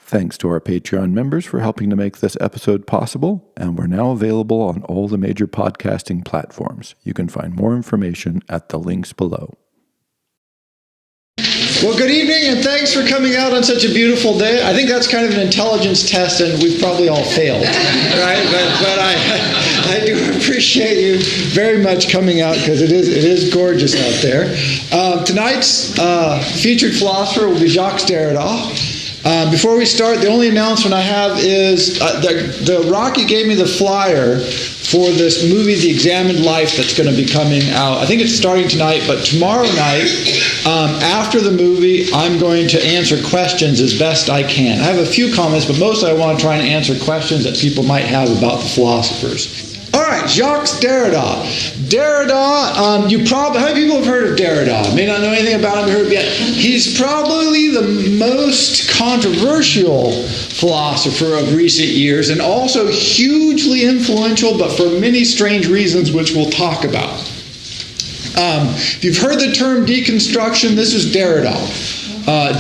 Thanks to our Patreon members for helping to make this episode possible, and we're now available on all the major podcasting platforms. You can find more information at the links below. Well, good evening, and thanks for coming out on such a beautiful day. I think that's kind of an intelligence test, and we've probably all failed, right? But I do appreciate you very much coming out, because it is gorgeous out there. Tonight's featured philosopher will be Jacques Derrida. Before we start, the only announcement I have is the Rocky gave me the flyer for this movie, The Examined Life, that's going to be coming out. I think it's starting tonight, but tomorrow night, after the movie, I'm going to answer questions as best I can. I have a few comments, but mostly I want to try and answer questions that people might have about the philosophers. All right, Jacques Derrida. Derrida, how many people have heard of Derrida? May not know anything about him, heard of yet. He's probably the most controversial philosopher of recent years, and also hugely influential, but for many strange reasons, which we'll talk about. If you've heard the term deconstruction, this is Derrida.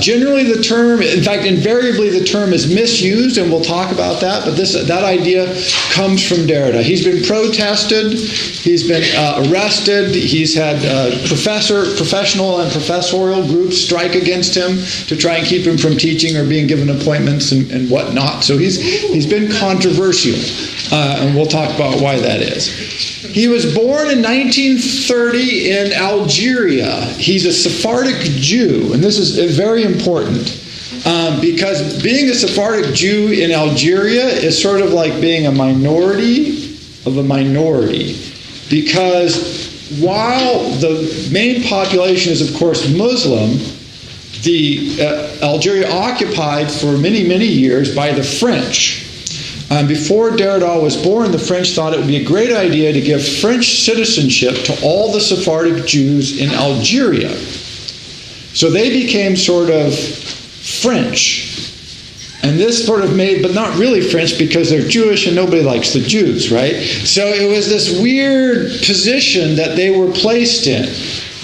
Generally the term, in fact, invariably the term is misused, and we'll talk about that, but that idea comes from Derrida. He's been protested, he's been arrested, he's had professional and professorial groups strike against him to try and keep him from teaching or being given appointments and whatnot. So he's been controversial, and we'll talk about why that is. He was born in 1930 in Algeria. He's a Sephardic Jew, and this is very important because being a Sephardic Jew in Algeria is sort of like being a minority of a minority, because while the main population is, of course, Muslim, Algeria occupied for many, many years by the French. Before Derrida was born, the French thought it would be a great idea to give French citizenship to all the Sephardic Jews in Algeria. So they became sort of French. And this sort of made, but not really French, because they're Jewish and nobody likes the Jews, right? So it was this weird position that they were placed in,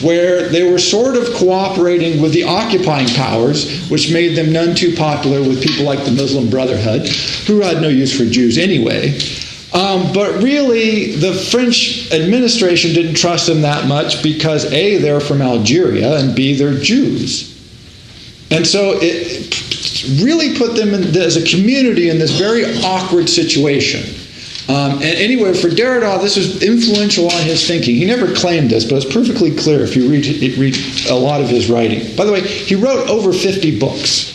where they were sort of cooperating with the occupying powers, which made them none too popular with people like the Muslim Brotherhood, who had no use for Jews anyway. But really, the French administration didn't trust them that much because A, they're from Algeria, and B, they're Jews. And so it really put them as a community in this very awkward situation. And anyway, for Derrida, this was influential on his thinking. He never claimed this, but it's perfectly clear if you read a lot of his writing. By the way, he wrote over 50 books.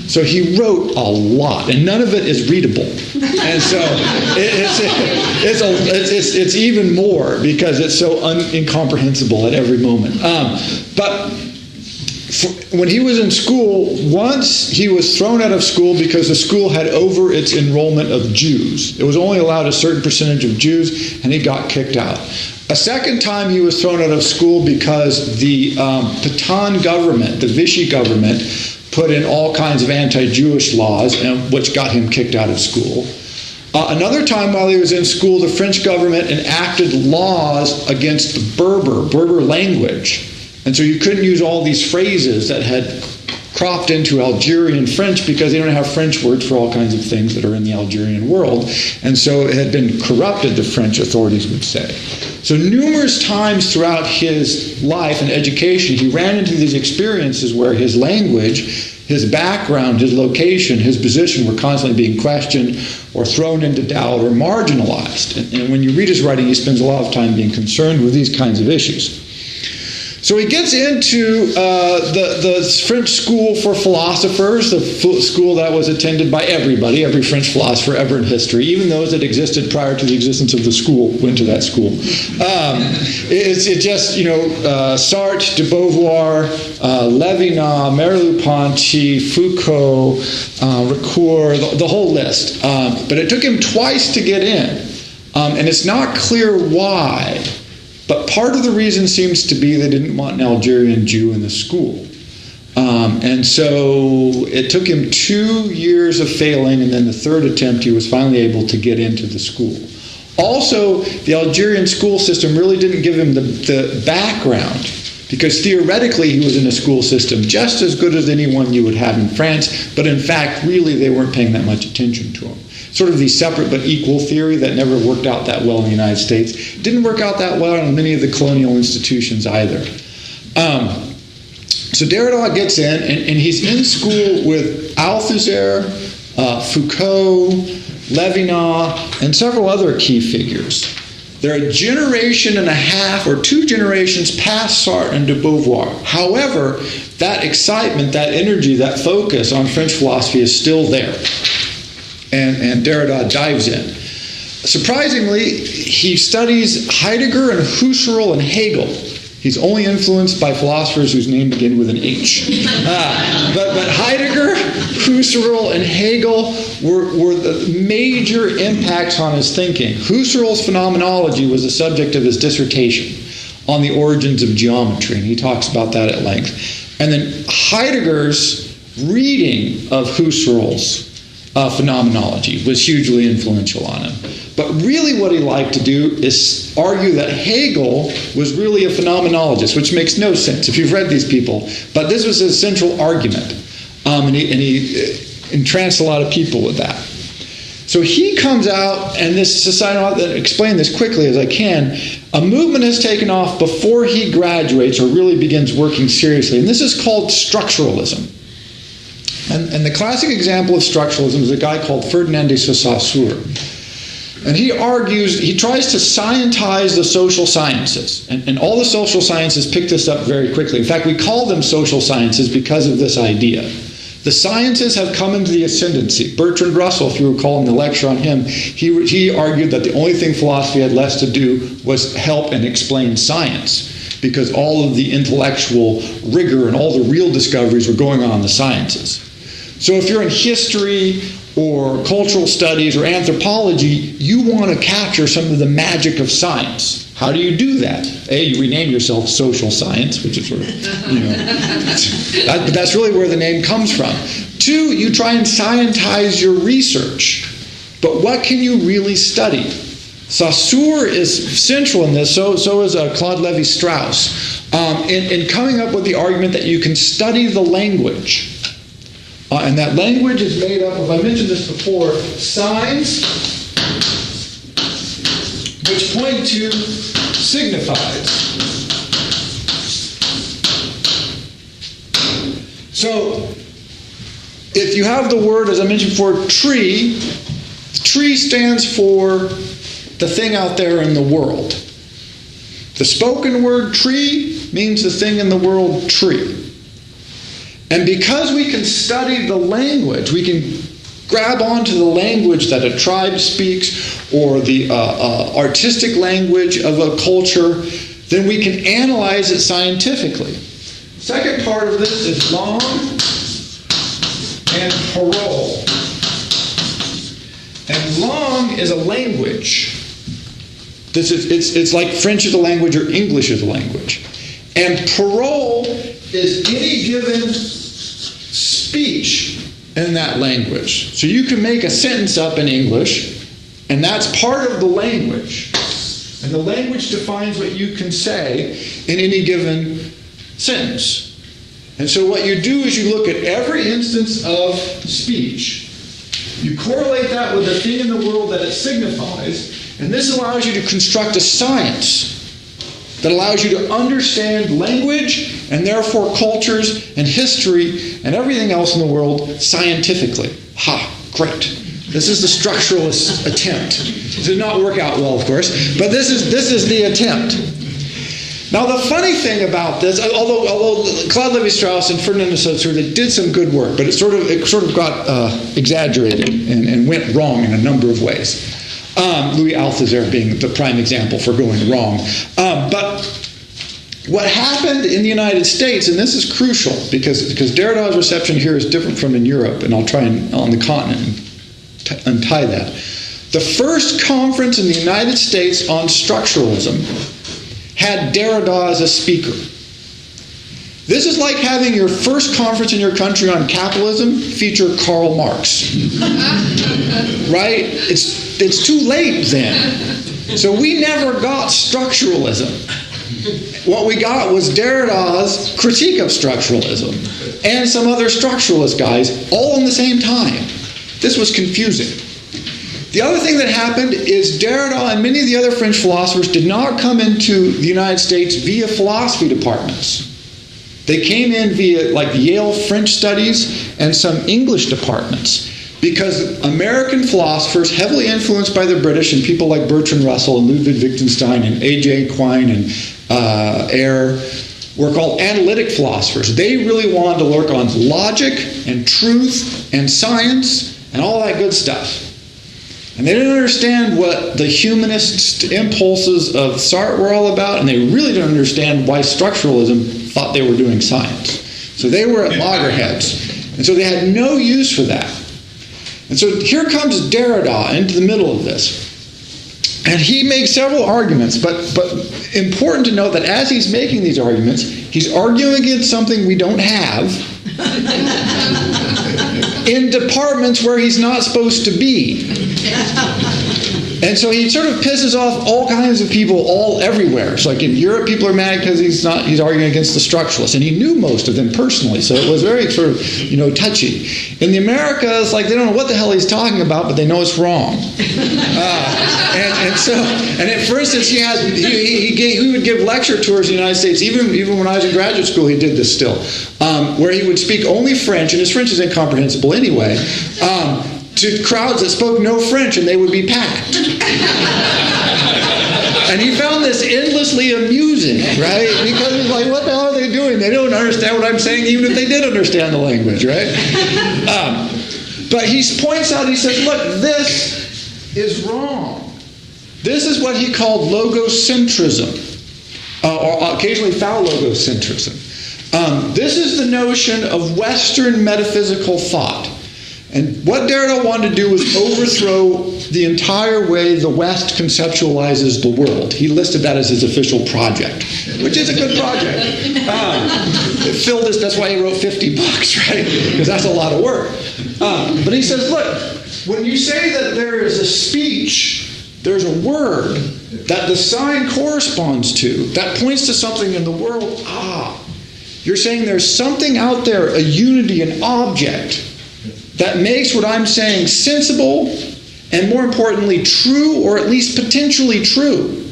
So he wrote a lot, and none of it is readable. And so it's even more because it's so incomprehensible at every moment. But when he was in school, once he was thrown out of school because the school had over its enrollment of Jews. It was only allowed a certain percentage of Jews, and he got kicked out. A second time he was thrown out of school because the Pétain government, the Vichy government, put in all kinds of anti-Jewish laws, which got him kicked out of school. Another time while he was in school, the French government enacted laws against the Berber language. And so you couldn't use all these phrases that had cropped into Algerian French because they don't have French words for all kinds of things that are in the Algerian world. And so it had been corrupted, the French authorities would say. So numerous times throughout his life and education, he ran into these experiences where his language, his background, his location, his position were constantly being questioned or thrown into doubt or marginalized. And when you read his writing, he spends a lot of time being concerned with these kinds of issues. So he gets into the French School for Philosophers, the school that was attended by everybody, every French philosopher ever in history, even those that existed prior to the existence of the school went to that school. It just, Sartre, de Beauvoir, Levinas, Merleau-Ponty, Foucault, Ricoeur, the whole list. But it took him twice to get in, and it's not clear why. But part of the reason seems to be they didn't want an Algerian Jew in the school. And so it took him 2 years of failing, and then the third attempt he was finally able to get into the school. Also, the Algerian school system really didn't give him the background because theoretically he was in a school system just as good as anyone you would have in France, but in fact, really, they weren't paying that much attention to him. Sort of the separate but equal theory that never worked out that well in the United States. Didn't work out that well in many of the colonial institutions either. So Derrida gets in, and he's in school with Althusser, Foucault, Levinas, and several other key figures. They're a generation and a half or 2 generations past Sartre and de Beauvoir. However, that excitement, that energy, that focus on French philosophy is still there. And Derrida dives in. Surprisingly, he studies Heidegger and Husserl and Hegel. He's only influenced by philosophers whose name begin with an H. But Heidegger, Husserl, and Hegel were the major impacts on his thinking. Husserl's phenomenology was the subject of his dissertation on the origins of geometry, and he talks about that at length. And then Heidegger's reading of Husserl's phenomenology was hugely influential on him. But really what he liked to do is argue that Hegel was really a phenomenologist, which makes no sense if you've read these people. But this was his central argument. And he entranced a lot of people with that. So he comes out, and this society, I'll explain this quickly as I can, a movement has taken off before he graduates or really begins working seriously. And this is called Structuralism. And the classic example of Structuralism is a guy called Ferdinand de Saussure. And he argues, he tries to scientize the social sciences. And all the social sciences pick this up very quickly. In fact, we call them social sciences because of this idea. The sciences have come into the ascendancy. Bertrand Russell, if you recall in the lecture on him, he argued that the only thing philosophy had less to do was help and explain science, because all of the intellectual rigor and all the real discoveries were going on in the sciences. So if you're in history or cultural studies or anthropology, you want to capture some of the magic of science. How do you do that? A, you rename yourself social science, which is sort of, but that's really where the name comes from. 2, you try and scientize your research. But what can you really study? Saussure is central in this, so is Claude Lévi-Strauss, in coming up with the argument that you can study the language. And that language is made up of, I mentioned this before, signs which point to signifieds. So, if you have the word, as I mentioned before, tree, tree stands for the thing out there in the world. The spoken word tree means the thing in the world tree. And because we can study the language, we can grab onto the language that a tribe speaks or the artistic language of a culture, then we can analyze it scientifically. Second part of this is langue and parole. And langue is a language. It's like French is a language or English is a language. And parole is any given speech in that language. So you can make a sentence up in English, and that's part of the language. And the language defines what you can say in any given sentence. And so what you do is you look at every instance of speech. You correlate that with the thing in the world that it signifies, and this allows you to construct a science that allows you to understand language and therefore cultures and history and everything else in the world scientifically. Ha, great. This is the structuralist attempt. It did not work out well, of course, but this is the attempt. Now, the funny thing about this, although Claude Lévi-Strauss and Ferdinand de Saussure, they did some good work, but it sort of got exaggerated and went wrong in a number of ways. Louis Althusser being the prime example for going wrong. But what happened in the United States, and this is crucial because Derrida's reception here is different from in Europe, and I'll try and on the continent untie that. The first conference in the United States on structuralism had Derrida as a speaker. This is like having your first conference in your country on capitalism feature Karl Marx. Right? It's too late then. So we never got structuralism. What we got was Derrida's critique of structuralism and some other structuralist guys all in the same time. This was confusing. The other thing that happened is Derrida and many of the other French philosophers did not come into the United States via philosophy departments. They came in via like Yale French Studies and some English departments, because American philosophers, heavily influenced by the British and people like Bertrand Russell and Ludwig Wittgenstein and A.J. Quine and Eyre, were called analytic philosophers. They really wanted to work on logic and truth and science and all that good stuff. And they didn't understand what the humanist impulses of Sartre were all about, and they really didn't understand why structuralism thought they were doing science. So they were at loggerheads. And so they had no use for that. And so here comes Derrida into the middle of this. And he makes several arguments, but important to note that as he's making these arguments, he's arguing against something we don't have in departments where he's not supposed to be. And so he sort of pisses off all kinds of people everywhere. So like in Europe, people are mad because he's arguing against the structuralists, and he knew most of them personally, so it was very sort of, touchy. In the Americas, like they don't know what the hell he's talking about, but they know it's wrong. For instance, he would give lecture tours in the United States, even when I was in graduate school, he did this still, where he would speak only French, and his French is incomprehensible anyway, to crowds that spoke no French, and they would be packed. And he found this endlessly amusing, right? Because he's like, what the hell are they doing? They don't understand what I'm saying, even if they did understand the language, right? But he points out, he says, look, this is wrong. This is what he called logocentrism, or occasionally phallogocentrism. This is the notion of Western metaphysical thought. And what Derrida wanted to do was overthrow the entire way the West conceptualizes the world. He listed that as his official project, which is a good project. That's why he wrote 50 books, right? Because that's a lot of work. But he says, look, when you say that there is a speech, there's a word that the sign corresponds to, that points to something in the world, you're saying there's something out there, a unity, an object, that makes what I'm saying sensible and, more importantly, true, or at least potentially true.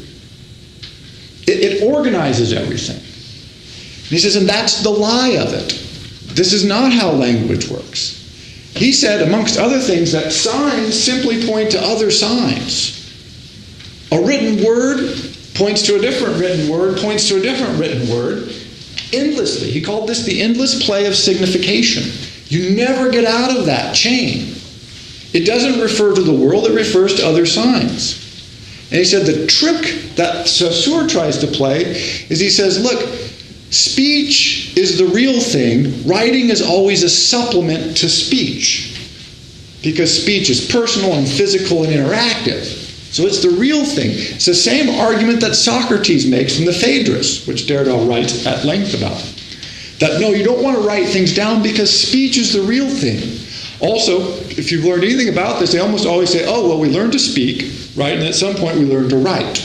It organizes everything. And he says, and that's the lie of it. This is not how language works. He said, amongst other things, that signs simply point to other signs. A written word points to a different written word, points to a different written word, endlessly. He called this the endless play of signification. You never get out of that chain. It doesn't refer to the world, it refers to other signs. And he said the trick that Saussure tries to play is he says, look, speech is the real thing. Writing is always a supplement to speech, because speech is personal and physical and interactive. So it's the real thing. It's the same argument that Socrates makes in the Phaedrus, which Derrida writes at length about. That, no, you don't want to write things down because speech is the real thing. Also, if you've learned anything about this, they almost always say, we learn to speak, right? And at some point we learn to write.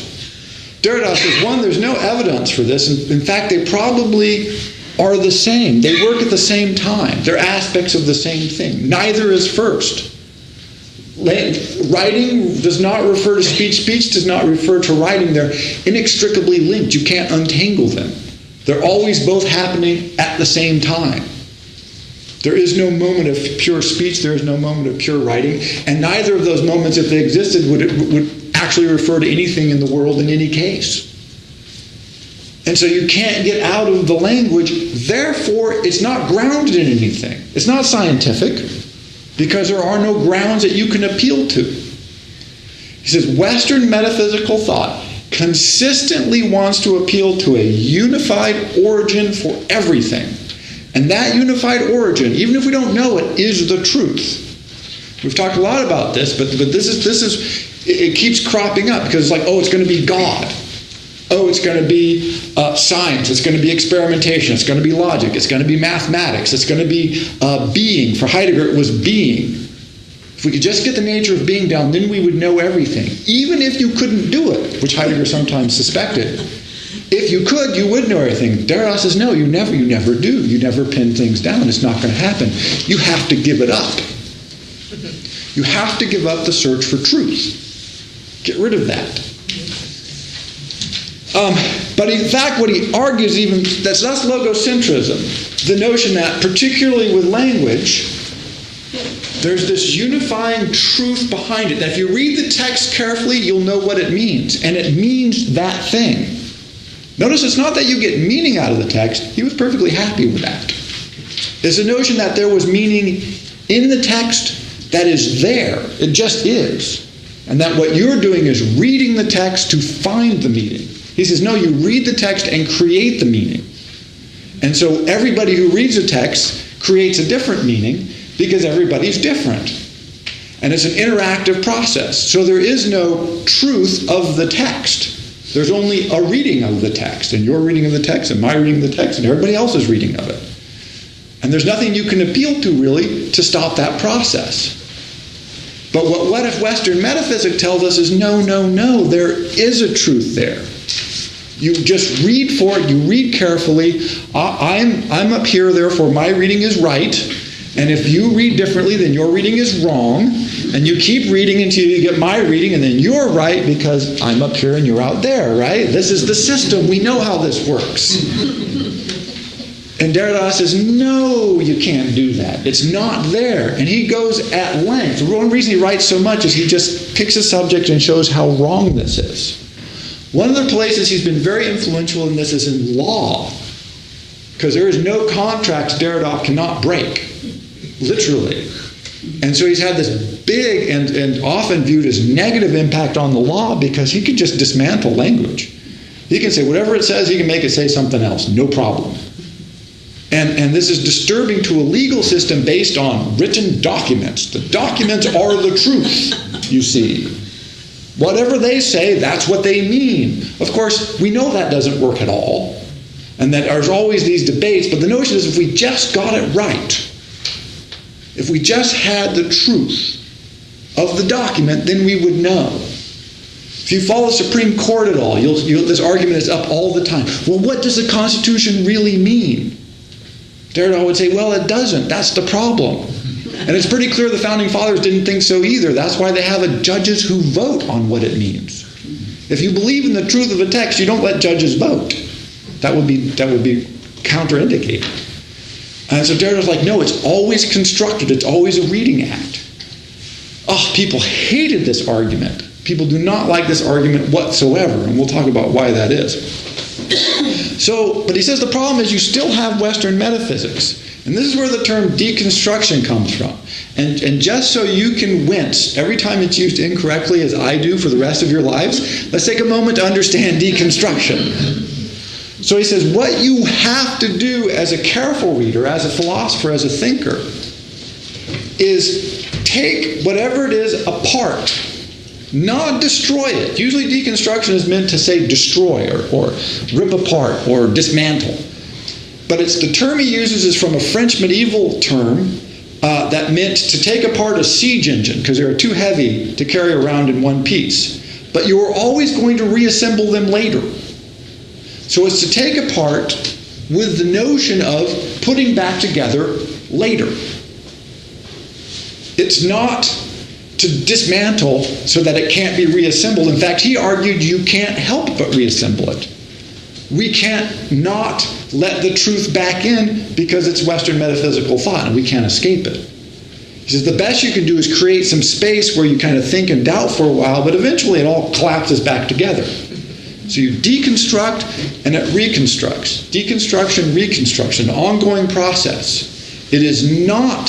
Derrida says, one, there's no evidence for this. In fact, they probably are the same. They work at the same time. They're aspects of the same thing. Neither is first. Writing does not refer to speech. Speech does not refer to writing. They're inextricably linked. You can't untangle them. They're always both happening at the same time. There is no moment of pure speech. There is no moment of pure writing. And neither of those moments, if they existed, would actually refer to anything in the world in any case. And so you can't get out of the language. Therefore, it's not grounded in anything. It's not scientific, because there are no grounds that you can appeal to. He says, Western metaphysical thought consistently wants to appeal to a unified origin for everything. And that unified origin, even if we don't know it, is the truth. We've talked a lot about this, but it keeps cropping up, because it's like, it's going to be God. It's going to be science. It's going to be experimentation. It's going to be logic. It's going to be mathematics. It's going to be being. For Heidegger, it was being. If we could just get the nature of being down, then we would know everything. Even if you couldn't do it, which Heidegger sometimes suspected. if you could, you would know everything. Derrida says, no, you never do. You never pin things down. It's not going to happen. You have to give it up. You have to give up the search for truth. Get rid of that. But in fact, what he argues that's logocentrism. The notion that, particularly with language, there's this unifying truth behind it. That if you read the text carefully, you'll know what it means. And it means that thing. Notice it's not that you get meaning out of the text. He was perfectly happy with that. It's a notion that there was meaning in the text that is there. It just is. And that what you're doing is reading the text to find the meaning. He says, no, you read the text and create the meaning. And so everybody who reads a text creates a different meaning because everybody's different. And it's an interactive process. So there is no truth of the text. There's only a reading of the text, and your reading of the text, and my reading of the text, and everybody else's reading of it. And there's nothing you can appeal to, really, to stop that process. But what if Western metaphysics tells us is no, there is a truth there. You just read for it, you read carefully. I'm up here, therefore my reading is right. And if you read differently, then your reading is wrong. And you keep reading until you get my reading, and then you're right because I'm up here and you're out there, right? This is the system. We know how this works. And Derrida says, no, you can't do that. It's not there. And he goes at length. The one reason he writes so much is he just picks a subject and shows how wrong this is. One of the places he's been very influential in this is in law. Because there is no contracts Derrida cannot break. Literally. And so he's had this big and often viewed as negative impact on the law because he can just dismantle language. He can say whatever it says, he can make it say something else. No problem. And this is disturbing to a legal system based on written documents. The documents are the truth, you see. Whatever they say, that's what they mean. Of course, we know that doesn't work at all. And that there's always these debates. But the notion is if we just got it right, if we just had the truth of the document, then we would know. If you follow the Supreme Court at all, this argument is up all the time. Well, what does the Constitution really mean? Derrida would say, well, it doesn't. That's the problem. And it's pretty clear the Founding Fathers didn't think so either. That's why they have judges who vote on what it means. If you believe in the truth of a text, you don't let judges vote. That would be counterindicated. And so Derrida's like, no, it's always constructed. It's always a reading act. Oh, people hated this argument. People do not like this argument whatsoever. And we'll talk about why that is. But he says the problem is you still have Western metaphysics. And this is where the term deconstruction comes from. And just so you can wince every time it's used incorrectly, as I do for the rest of your lives, let's take a moment to understand deconstruction. So he says, what you have to do as a careful reader, as a philosopher, as a thinker, is take whatever it is apart, not destroy it. Usually deconstruction is meant to say destroy or rip apart or dismantle. But the term he uses is from a French medieval term that meant to take apart a siege engine because they were too heavy to carry around in one piece. But you were always going to reassemble them later. So it's to take apart with the notion of putting back together later. It's not to dismantle so that it can't be reassembled. In fact, he argued you can't help but reassemble it. We can't not let the truth back in because it's Western metaphysical thought and we can't escape it. He says the best you can do is create some space where you kind of think and doubt for a while, but eventually it all collapses back together. So you deconstruct and it reconstructs. Deconstruction, reconstruction, an ongoing process. It is not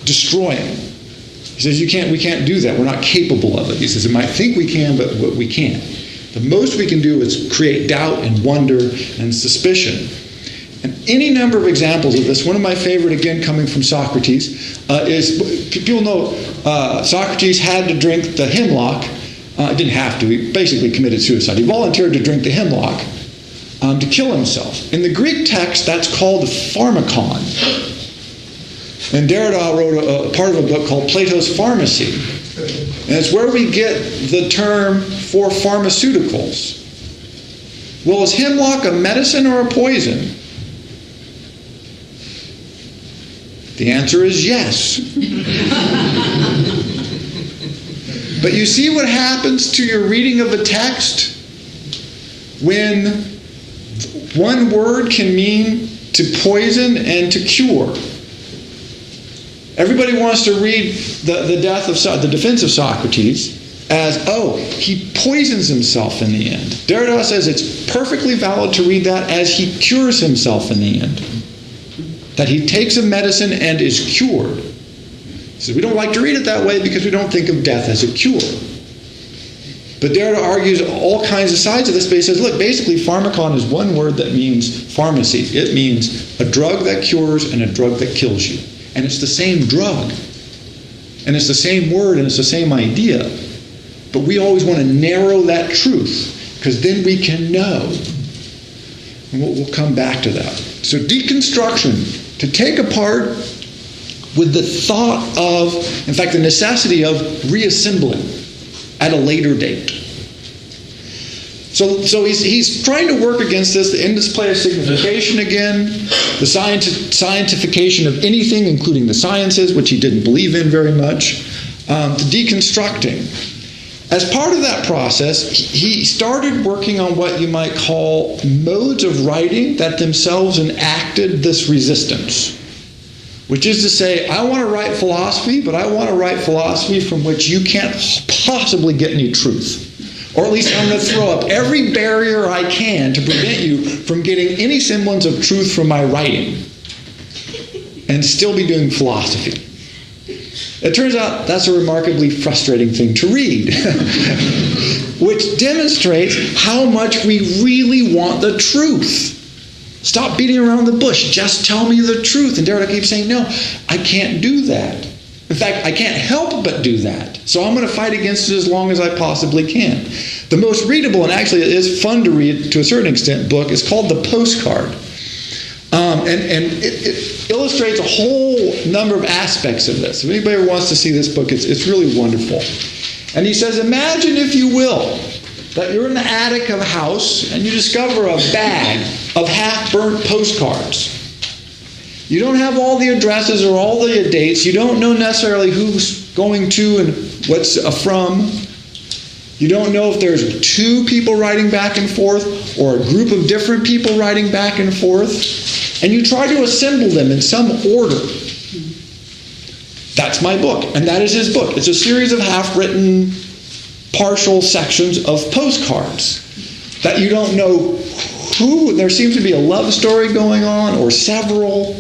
destroying. He says we can't do that. We're not capable of it. He says, we might think we can, but we can't. The most we can do is create doubt and wonder and suspicion. And any number of examples of this, one of my favorite, again, coming from Socrates, is, people know Socrates had to drink the hemlock. Didn't have to. He basically committed suicide. He volunteered to drink the hemlock to kill himself. In the Greek text, that's called pharmakon. And Derrida wrote a part of a book called Plato's Pharmacy. And it's where we get the term for pharmaceuticals. Well, is hemlock a medicine or a poison? The answer is yes. But you see what happens to your reading of a text when one word can mean to poison and to cure. Everybody wants to read the defense of Socrates as, oh, he poisons himself in the end. Derrida says it's perfectly valid to read that as he cures himself in the end. That he takes a medicine and is cured. He says we don't like to read it that way because we don't think of death as a cure. But Derrida argues all kinds of sides of this, but he says, look, basically pharmakon is one word that means pharmacy. It means a drug that cures and a drug that kills you. And it's the same drug. And it's the same word and it's the same idea. But we always want to narrow that truth because then we can know. And we'll come back to that. So deconstruction, to take apart with the thought of, in fact, the necessity of reassembling at a later date. So he's trying to work against this, the endless play of signification again, the scientification of anything, including the sciences, which he didn't believe in very much, the deconstructing. As part of that process, he started working on what you might call modes of writing that themselves enacted this resistance. Which is to say, I want to write philosophy, but I want to write philosophy from which you can't possibly get any truth. Or at least I'm going to throw up every barrier I can to prevent you from getting any semblance of truth from my writing. And still be doing philosophy. It turns out that's a remarkably frustrating thing to read. Which demonstrates how much we really want the truth. Stop beating around the bush. Just tell me the truth. And Derrida keeps saying, no, I can't do that. In fact, I can't help but do that. So I'm going to fight against it as long as I possibly can. The most readable, and actually it is fun to read to a certain extent, book is called The Postcard. And it illustrates a whole number of aspects of this. If anybody wants to see this book, it's really wonderful. And he says, imagine, if you will, that you're in the attic of a house and you discover a bag of half-burnt postcards. You don't have all the addresses or all the dates. You don't know necessarily who's going to and what's from. You don't know if there's two people writing back and forth or a group of different people writing back and forth. And you try to assemble them in some order. That's my book, and that is his book. It's a series of half-written partial sections of postcards that you don't know who. There seems to be a love story going on, or several,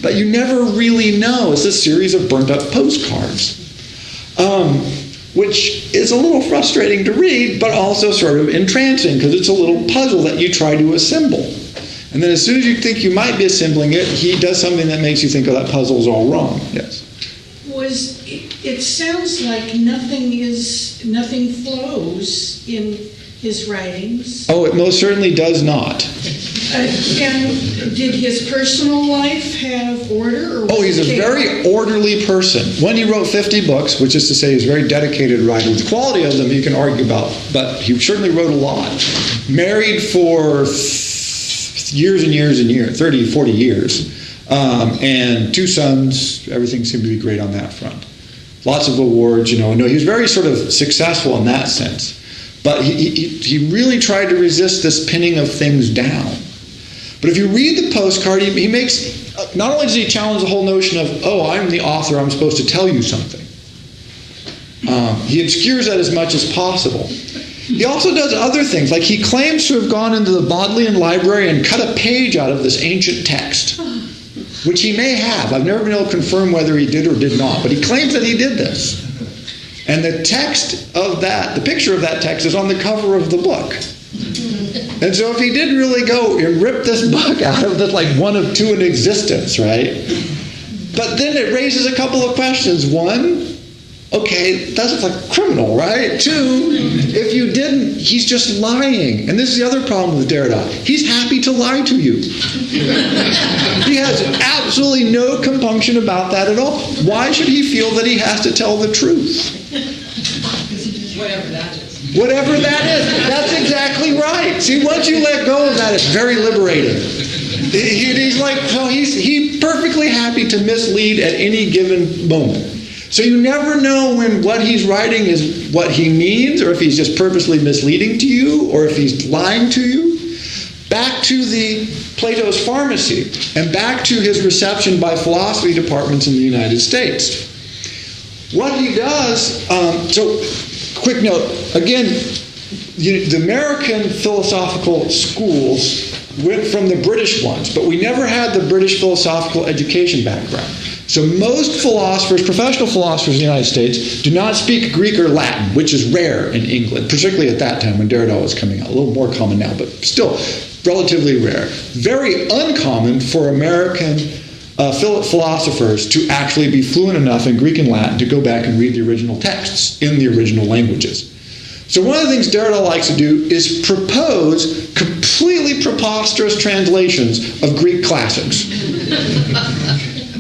but you never really know. It's a series of burnt-up postcards, which is a little frustrating to read, but also sort of entrancing, because it's a little puzzle that you try to assemble. And then as soon as you think you might be assembling it, he does something that makes you think, oh, that puzzle's all wrong. Yes? It sounds like nothing flows in his writings. Oh, it most certainly does not. And did his personal life have order? Or he's a very orderly person. When he wrote 50 books, which is to say he's a very dedicated writer. The quality of them you can argue about, but he certainly wrote a lot. Married for years and years and years, 30, 40 years. And 2 sons. Everything seemed to be great on that front. Lots of awards, No, he was very sort of successful in that sense. But he really tried to resist this pinning of things down. But if you read the postcard, he makes, not only does he challenge the whole notion of, I'm the author, I'm supposed to tell you something. He obscures that as much as possible. He also does other things, like he claims to have gone into the Bodleian Library and cut a page out of this ancient text, which he may have. I've never been able to confirm whether he did or did not, but he claims that he did this. And the text of that, the picture of that text is on the cover of the book. And so if he did really go and rip this book out of the, one of 2 in existence, right? But then it raises a couple of questions. 1, okay, that's like a criminal, right? 2, if you didn't, he's just lying. And this is the other problem with Derrida. He's happy to lie to you. He has absolutely no compunction about that at all. Why should he feel that he has to tell the truth? Whatever that is. Whatever that is. That's exactly right. See, once you let go of that, it's very liberating. He's like, well, he's perfectly happy to mislead at any given moment. So you never know when what he's writing is what he means, or if he's just purposely misleading to you, or if he's lying to you. Back to the Plato's Pharmacy, and back to his reception by philosophy departments in the United States. What he does, so quick note, again, the American philosophical schools went from the British ones, but we never had the British philosophical education background. So most philosophers, professional philosophers in the United States, do not speak Greek or Latin, which is rare in England, particularly at that time when Derrida was coming out. A little more common now, but still relatively rare. Very uncommon for American philosophers to actually be fluent enough in Greek and Latin to go back and read the original texts in the original languages. So one of the things Derrida likes to do is propose completely preposterous translations of Greek classics.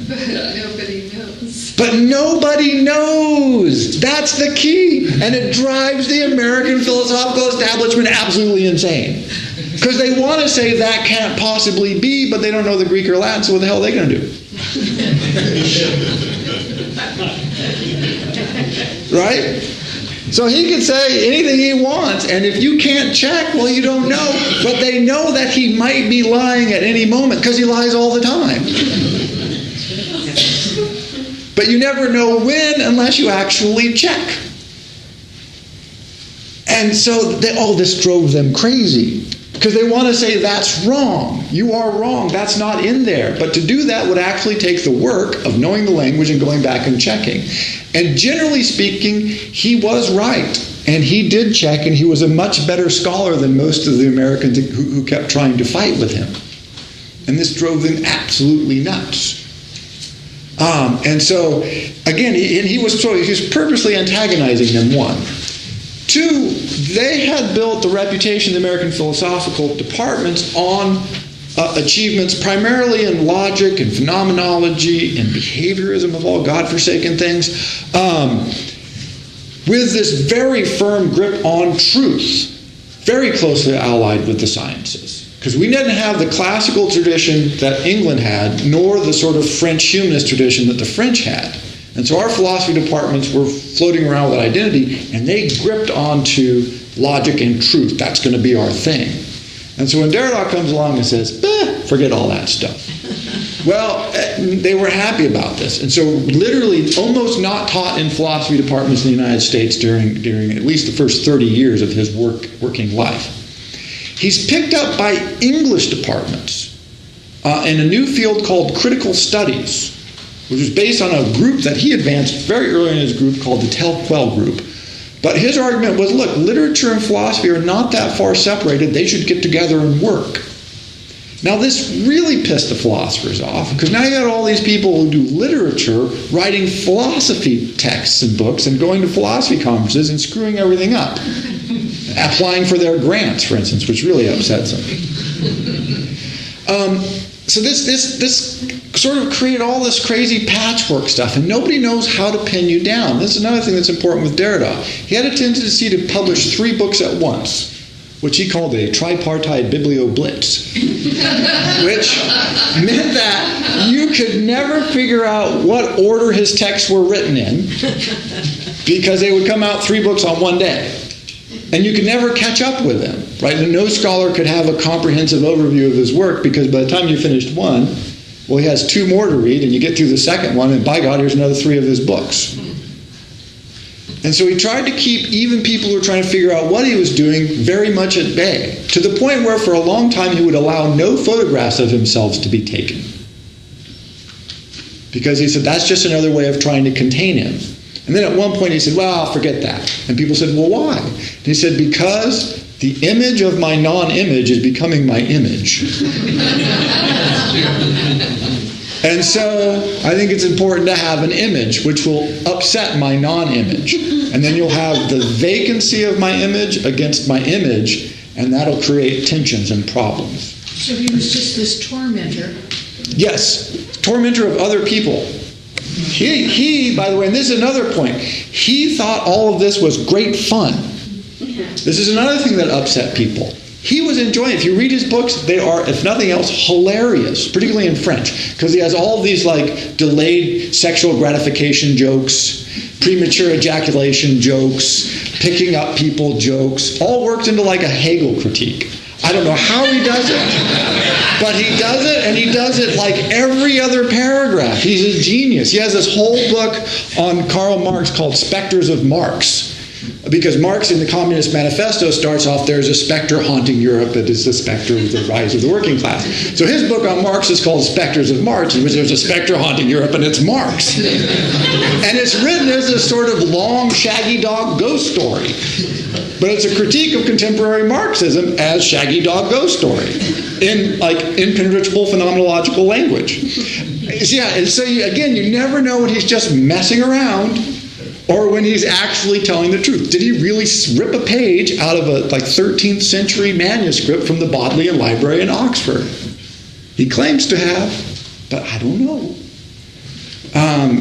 Nobody knows. But nobody knows. That's the key. And it drives the American philosophical establishment absolutely insane. Because they want to say that can't possibly be, but they don't know the Greek or Latin, so what the hell are they going to do? Right? So he can say anything he wants, and if you can't check, well, you don't know. But they know that he might be lying at any moment, because he lies all the time. But you never know when unless you actually check. And so this drove them crazy. Because they want to say, that's wrong. You are wrong. That's not in there. But to do that would actually take the work of knowing the language and going back and checking. And generally speaking, he was right. And he did check, and he was a much better scholar than most of the Americans who kept trying to fight with him. And this drove them absolutely nuts. And so, again, he was purposely antagonizing them, one. Two, they had built the reputation of the American philosophical departments on achievements primarily in logic and phenomenology and behaviorism of all godforsaken things, with this very firm grip on truth, very closely allied with the sciences. Because we didn't have the classical tradition that England had, nor the sort of French humanist tradition that the French had. And so our philosophy departments were floating around with that identity, and they gripped onto logic and truth. That's going to be our thing. And so when Derrida comes along and says, forget all that stuff. Well, they were happy about this. And so literally almost not taught in philosophy departments in the United States during at least the first 30 years of his working life. He's picked up by English departments in a new field called critical studies, which was based on a group that he advanced very early in his group called the Tel-Quel group. But his argument was, look, literature and philosophy are not that far separated. They should get together and work. Now, this really pissed the philosophers off, because now you got all these people who do literature writing philosophy texts and books and going to philosophy conferences and screwing everything up. Applying for their grants, for instance, which really upsets them. So this sort of created all this crazy patchwork stuff, and nobody knows how to pin you down. This is another thing that's important with Derrida. He had a tendency to publish 3 books at once, which he called a tripartite biblioblitz, which meant that you could never figure out what order his texts were written in, because they would come out 3 books on one day. And you could never catch up with them, right? And no scholar could have a comprehensive overview of his work, because by the time you finished one, well, he has 2 more to read, and you get through the second one, and by God, here's another 3 of his books. And so he tried to keep even people who were trying to figure out what he was doing very much at bay, to the point where for a long time he would allow no photographs of himself to be taken. Because he said that's just another way of trying to contain him. And then at one point he said, well, forget that. And people said, well, why? And he said, because the image of my non-image is becoming my image. And so I think it's important to have an image which will upset my non-image. And then you'll have the vacancy of my image against my image, and that'll create tensions and problems. So he was just this tormentor. Yes, tormentor of other people. He, by the way, and this is another point, he thought all of this was great fun. This is another thing that upset people. He was enjoying it. If you read his books, they are, if nothing else, hilarious, particularly in French, because he has all these like delayed sexual gratification jokes, premature ejaculation jokes, picking up people jokes, all worked into like a Hegel critique. I don't know how he does it, but he does it, and he does it like every other paragraph. He's a genius. He has this whole book on Karl Marx called Spectres of Marx. Because Marx in the Communist Manifesto starts off, there's a specter haunting Europe. It is the specter of the rise of the working class. So his book on Marx is called Spectres of Marx, in which there's a specter haunting Europe, and it's Marx. And it's written as a sort of long, shaggy dog ghost story. But it's a critique of contemporary Marxism as shaggy dog ghost story in like impenetrable phenomenological language. Yeah, and so you never know when he's just messing around or when he's actually telling the truth. Did he really rip a page out of a like 13th century manuscript from the Bodleian Library in Oxford? He claims to have, but I don't know.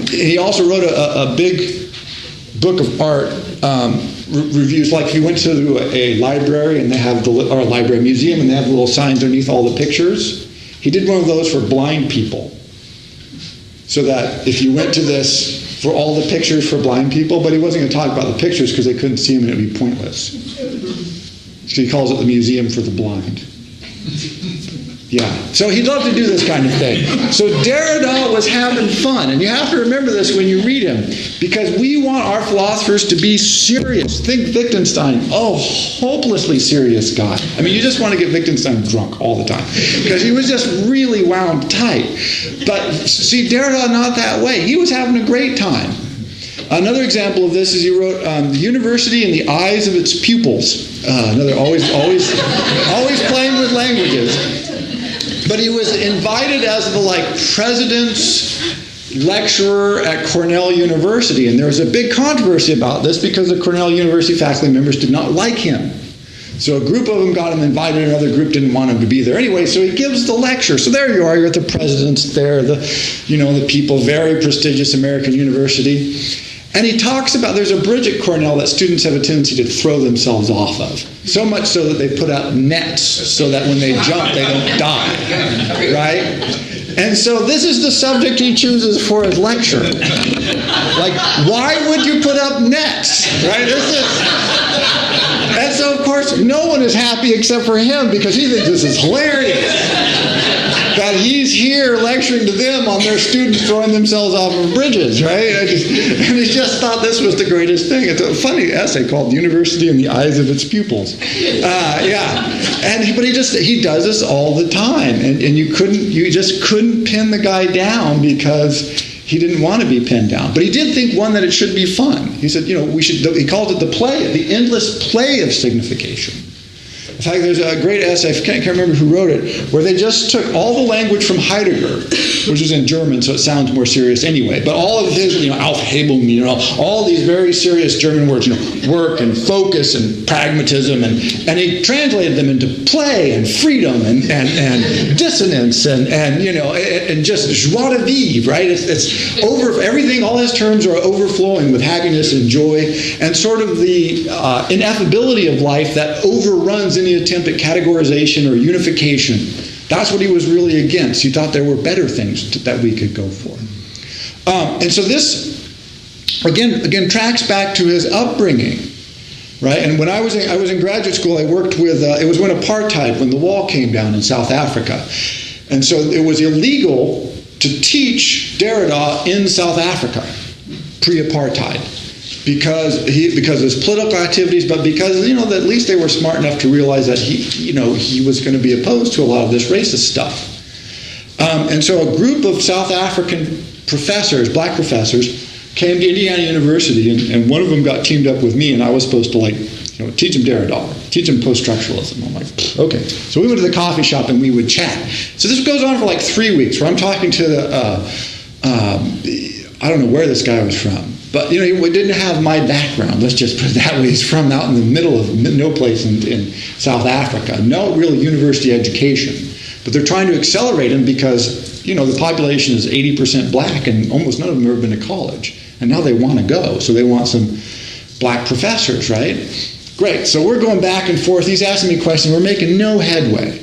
He also wrote a big book of art reviews. Like if you went to a library and they have or a library museum and they have little signs underneath all the pictures, he did one of those for blind people. So that if you went to this, for all the pictures for blind people, but he wasn't going to talk about the pictures because they couldn't see them and it would be pointless. So he calls it the Museum for the Blind. Yeah, so he'd love to do this kind of thing. So Derrida was having fun, and you have to remember this when you read him, because we want our philosophers to be serious. Think Wittgenstein, hopelessly serious guy. I mean, you just want to get Wittgenstein drunk all the time, because he was just really wound tight. But see, Derrida, not that way. He was having a great time. Another example of this is he wrote The University in the Eyes of Its Pupils. Another always playing with languages. But he was invited as the president's lecturer at Cornell University, and there was a big controversy about this because the Cornell University faculty members did not like him. So a group of them got him invited, another group didn't want him to be there. Anyway, so he gives the lecture. So there you are, you're at the president's there, the people, very prestigious American university. And he talks about, there's a bridge at Cornell that students have a tendency to throw themselves off of. So much so that they put out nets so that when they jump, they don't die, right? And so this is the subject he chooses for his lecture. Like, why would you put up nets, right? And so, of course, no one is happy except for him because he thinks this is hilarious. That he's here lecturing to them on their students throwing themselves off of bridges, right? And he just thought this was the greatest thing. It's a funny essay called "University in the Eyes of Its Pupils." But he does this all the time, and you just couldn't pin the guy down because he didn't want to be pinned down. But he did think, one, that it should be fun. He said, he called it the endless play of signification. In fact, there's a great essay, I can't remember who wrote it, where they just took all the language from Heidegger, which is in German, so it sounds more serious anyway, but all of his, Aufhebung, all these very serious German words, work and focus and pragmatism, and he translated them into play and freedom and dissonance and just joie de vivre, right? It's over everything. All his terms are overflowing with happiness and joy, and sort of the ineffability of life that overruns any attempt at categorization or unification. That's what he was really against. He thought there were better things that we could go for. And so this, again, tracks back to his upbringing, right? And when I was in graduate school, I worked with, it was when the wall came down in South Africa. And so it was illegal to teach Derrida in South Africa, pre-apartheid. Because of his political activities, but because at least they were smart enough to realize that he was going to be opposed to a lot of this racist stuff. And so a group of South African professors, black professors, came to Indiana University, and one of them got teamed up with me, and I was supposed to teach him Derrida, teach him post-structuralism. I'm like, okay. So we went to the coffee shop and we would chat. So this goes on for like 3 weeks, where I'm talking to I don't know where this guy was from. But, he didn't have my background. Let's just put it that way. He's from out in the middle of no place in South Africa. No real university education. But they're trying to accelerate him because, the population is 80% black and almost none of them have ever been to college. And now they want to go. So they want some black professors, right? Great, so we're going back and forth. He's asking me questions. We're making no headway.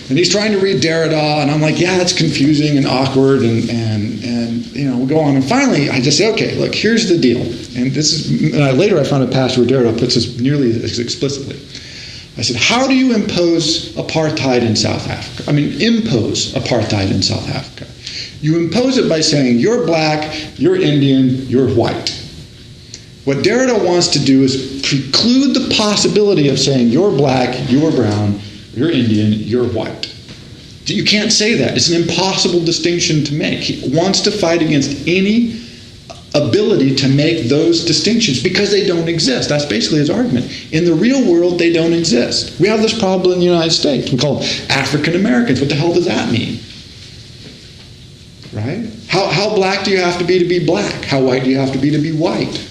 And he's trying to read Derrida, and I'm like, yeah, it's confusing and awkward, and we go on. And finally, I just say, okay, look, here's the deal. And this is later I found a passage where Derrida puts this nearly as explicitly. I said, how do you impose apartheid in South Africa? Impose apartheid in South Africa. You impose it by saying, you're black, you're Indian, you're white. What Derrida wants to do is preclude the possibility of saying, you're black, you're brown, you're Indian, you're white. You can't say that. It's an impossible distinction to make. He wants to fight against any ability to make those distinctions because they don't exist. That's basically his argument. In the real world, they don't exist. We have this problem in the United States. We call them African Americans. What the hell does that mean? Right? How black do you have to be black? How white do you have to be white?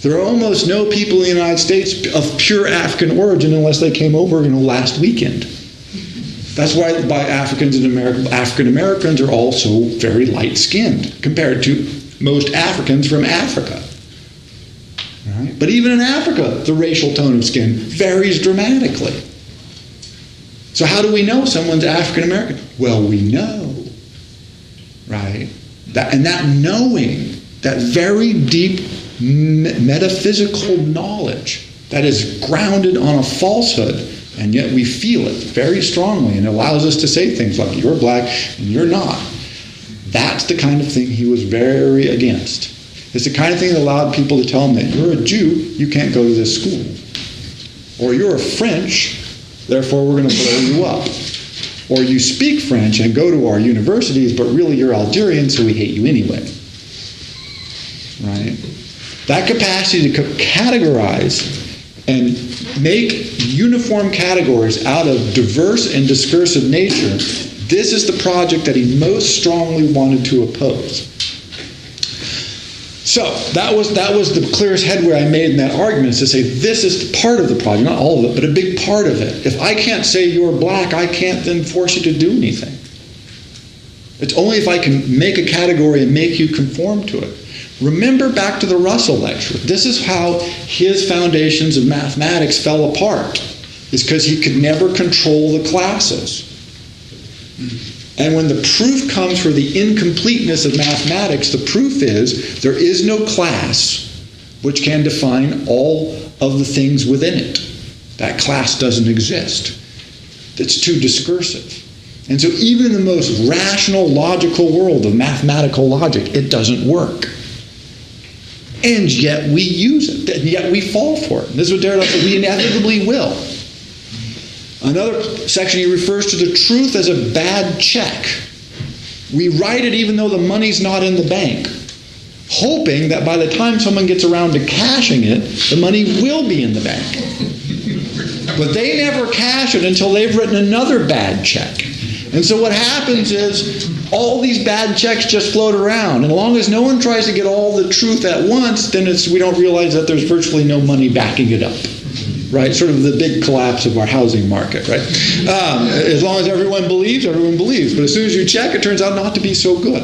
There are almost no people in the United States of pure African origin unless they came over, last weekend. That's why African Americans are also very light-skinned compared to most Africans from Africa. Right? But even in Africa, the racial tone of skin varies dramatically. So how do we know someone's African American? Well, we know, right? That knowing, that very deep metaphysical knowledge that is grounded on a falsehood, and yet we feel it very strongly, and it allows us to say things like, you're black and you're not. That's the kind of thing he was very against. It's the kind of thing that allowed people to tell him that you're a Jew, you can't go to this school. Or you're a French, therefore we're going to blow you up. Or you speak French and go to our universities, but really you're Algerian, so we hate you anyway. Right? That capacity to categorize and make uniform categories out of diverse and discursive nature, this is the project that he most strongly wanted to oppose. So that was the clearest headway I made in that argument, is to say this is part of the project, not all of it, but a big part of it. If I can't say you're black, I can't then force you to do anything. It's only if I can make a category and make you conform to it. Remember back to the Russell lecture. This is how his foundations of mathematics fell apart. It's because he could never control the classes. And when the proof comes for the incompleteness of mathematics, the proof is there is no class which can define all of the things within it. That class doesn't exist. It's too discursive. And so even in the most rational, logical world of mathematical logic, it doesn't work. And yet we use it, and yet we fall for it. And this is what Derrida said, we inevitably will. Another section, he refers to the truth as a bad check. We write it even though the money's not in the bank, hoping that by the time someone gets around to cashing it, the money will be in the bank. But they never cash it until they've written another bad check. And so what happens is all these bad checks just float around. And as long as no one tries to get all the truth at once, then we don't realize that there's virtually no money backing it up. Right? Sort of the big collapse of our housing market, right? As long as everyone believes. But as soon as you check, it turns out not to be so good.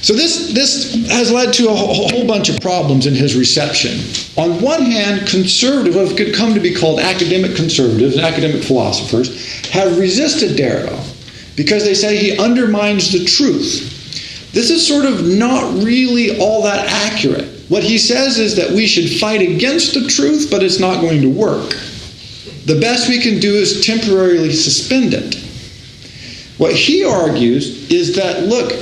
So this has led to a whole bunch of problems in his reception. On one hand, conservative, what could come to be called academic conservatives, academic philosophers, have resisted Derrida because they say he undermines the truth. This is sort of not really all that accurate. What he says is that we should fight against the truth, but it's not going to work. The best we can do is temporarily suspend it. What he argues is that, look,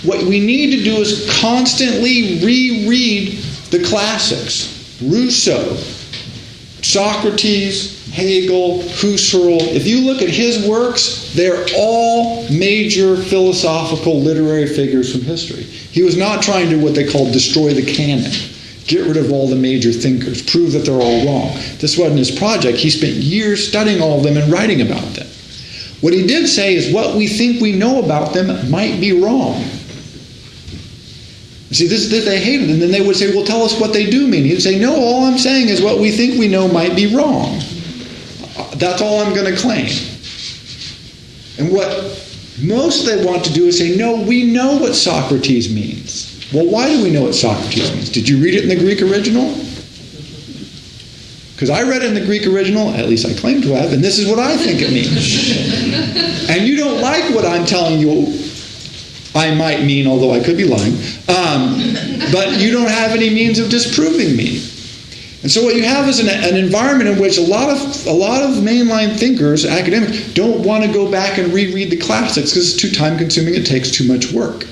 what we need to do is constantly reread the classics. Rousseau, Socrates, Hegel, Husserl. If you look at his works, they're all major philosophical literary figures from history. He was not trying to what they call destroy the canon, get rid of all the major thinkers, prove that they're all wrong. This wasn't his project. He spent years studying all of them and writing about them. What he did say is what we think we know about them might be wrong. See, this they hated, and then they would say, well, tell us what they do mean. He'd say, no, all I'm saying is what we think we know might be wrong. That's all I'm going to claim. And what most they want to do is say, no, we know what Socrates means. Well, why do we know what Socrates means? Did you read it in the Greek original? Because I read it in the Greek original, at least I claim to have, and this is what I think it means. And you don't like what I'm telling you I might mean, although I could be lying, but you don't have any means of disproving me. And so what you have is an environment in which a lot of mainline thinkers, academics, don't want to go back and reread the classics because it's too time-consuming. It takes too much work.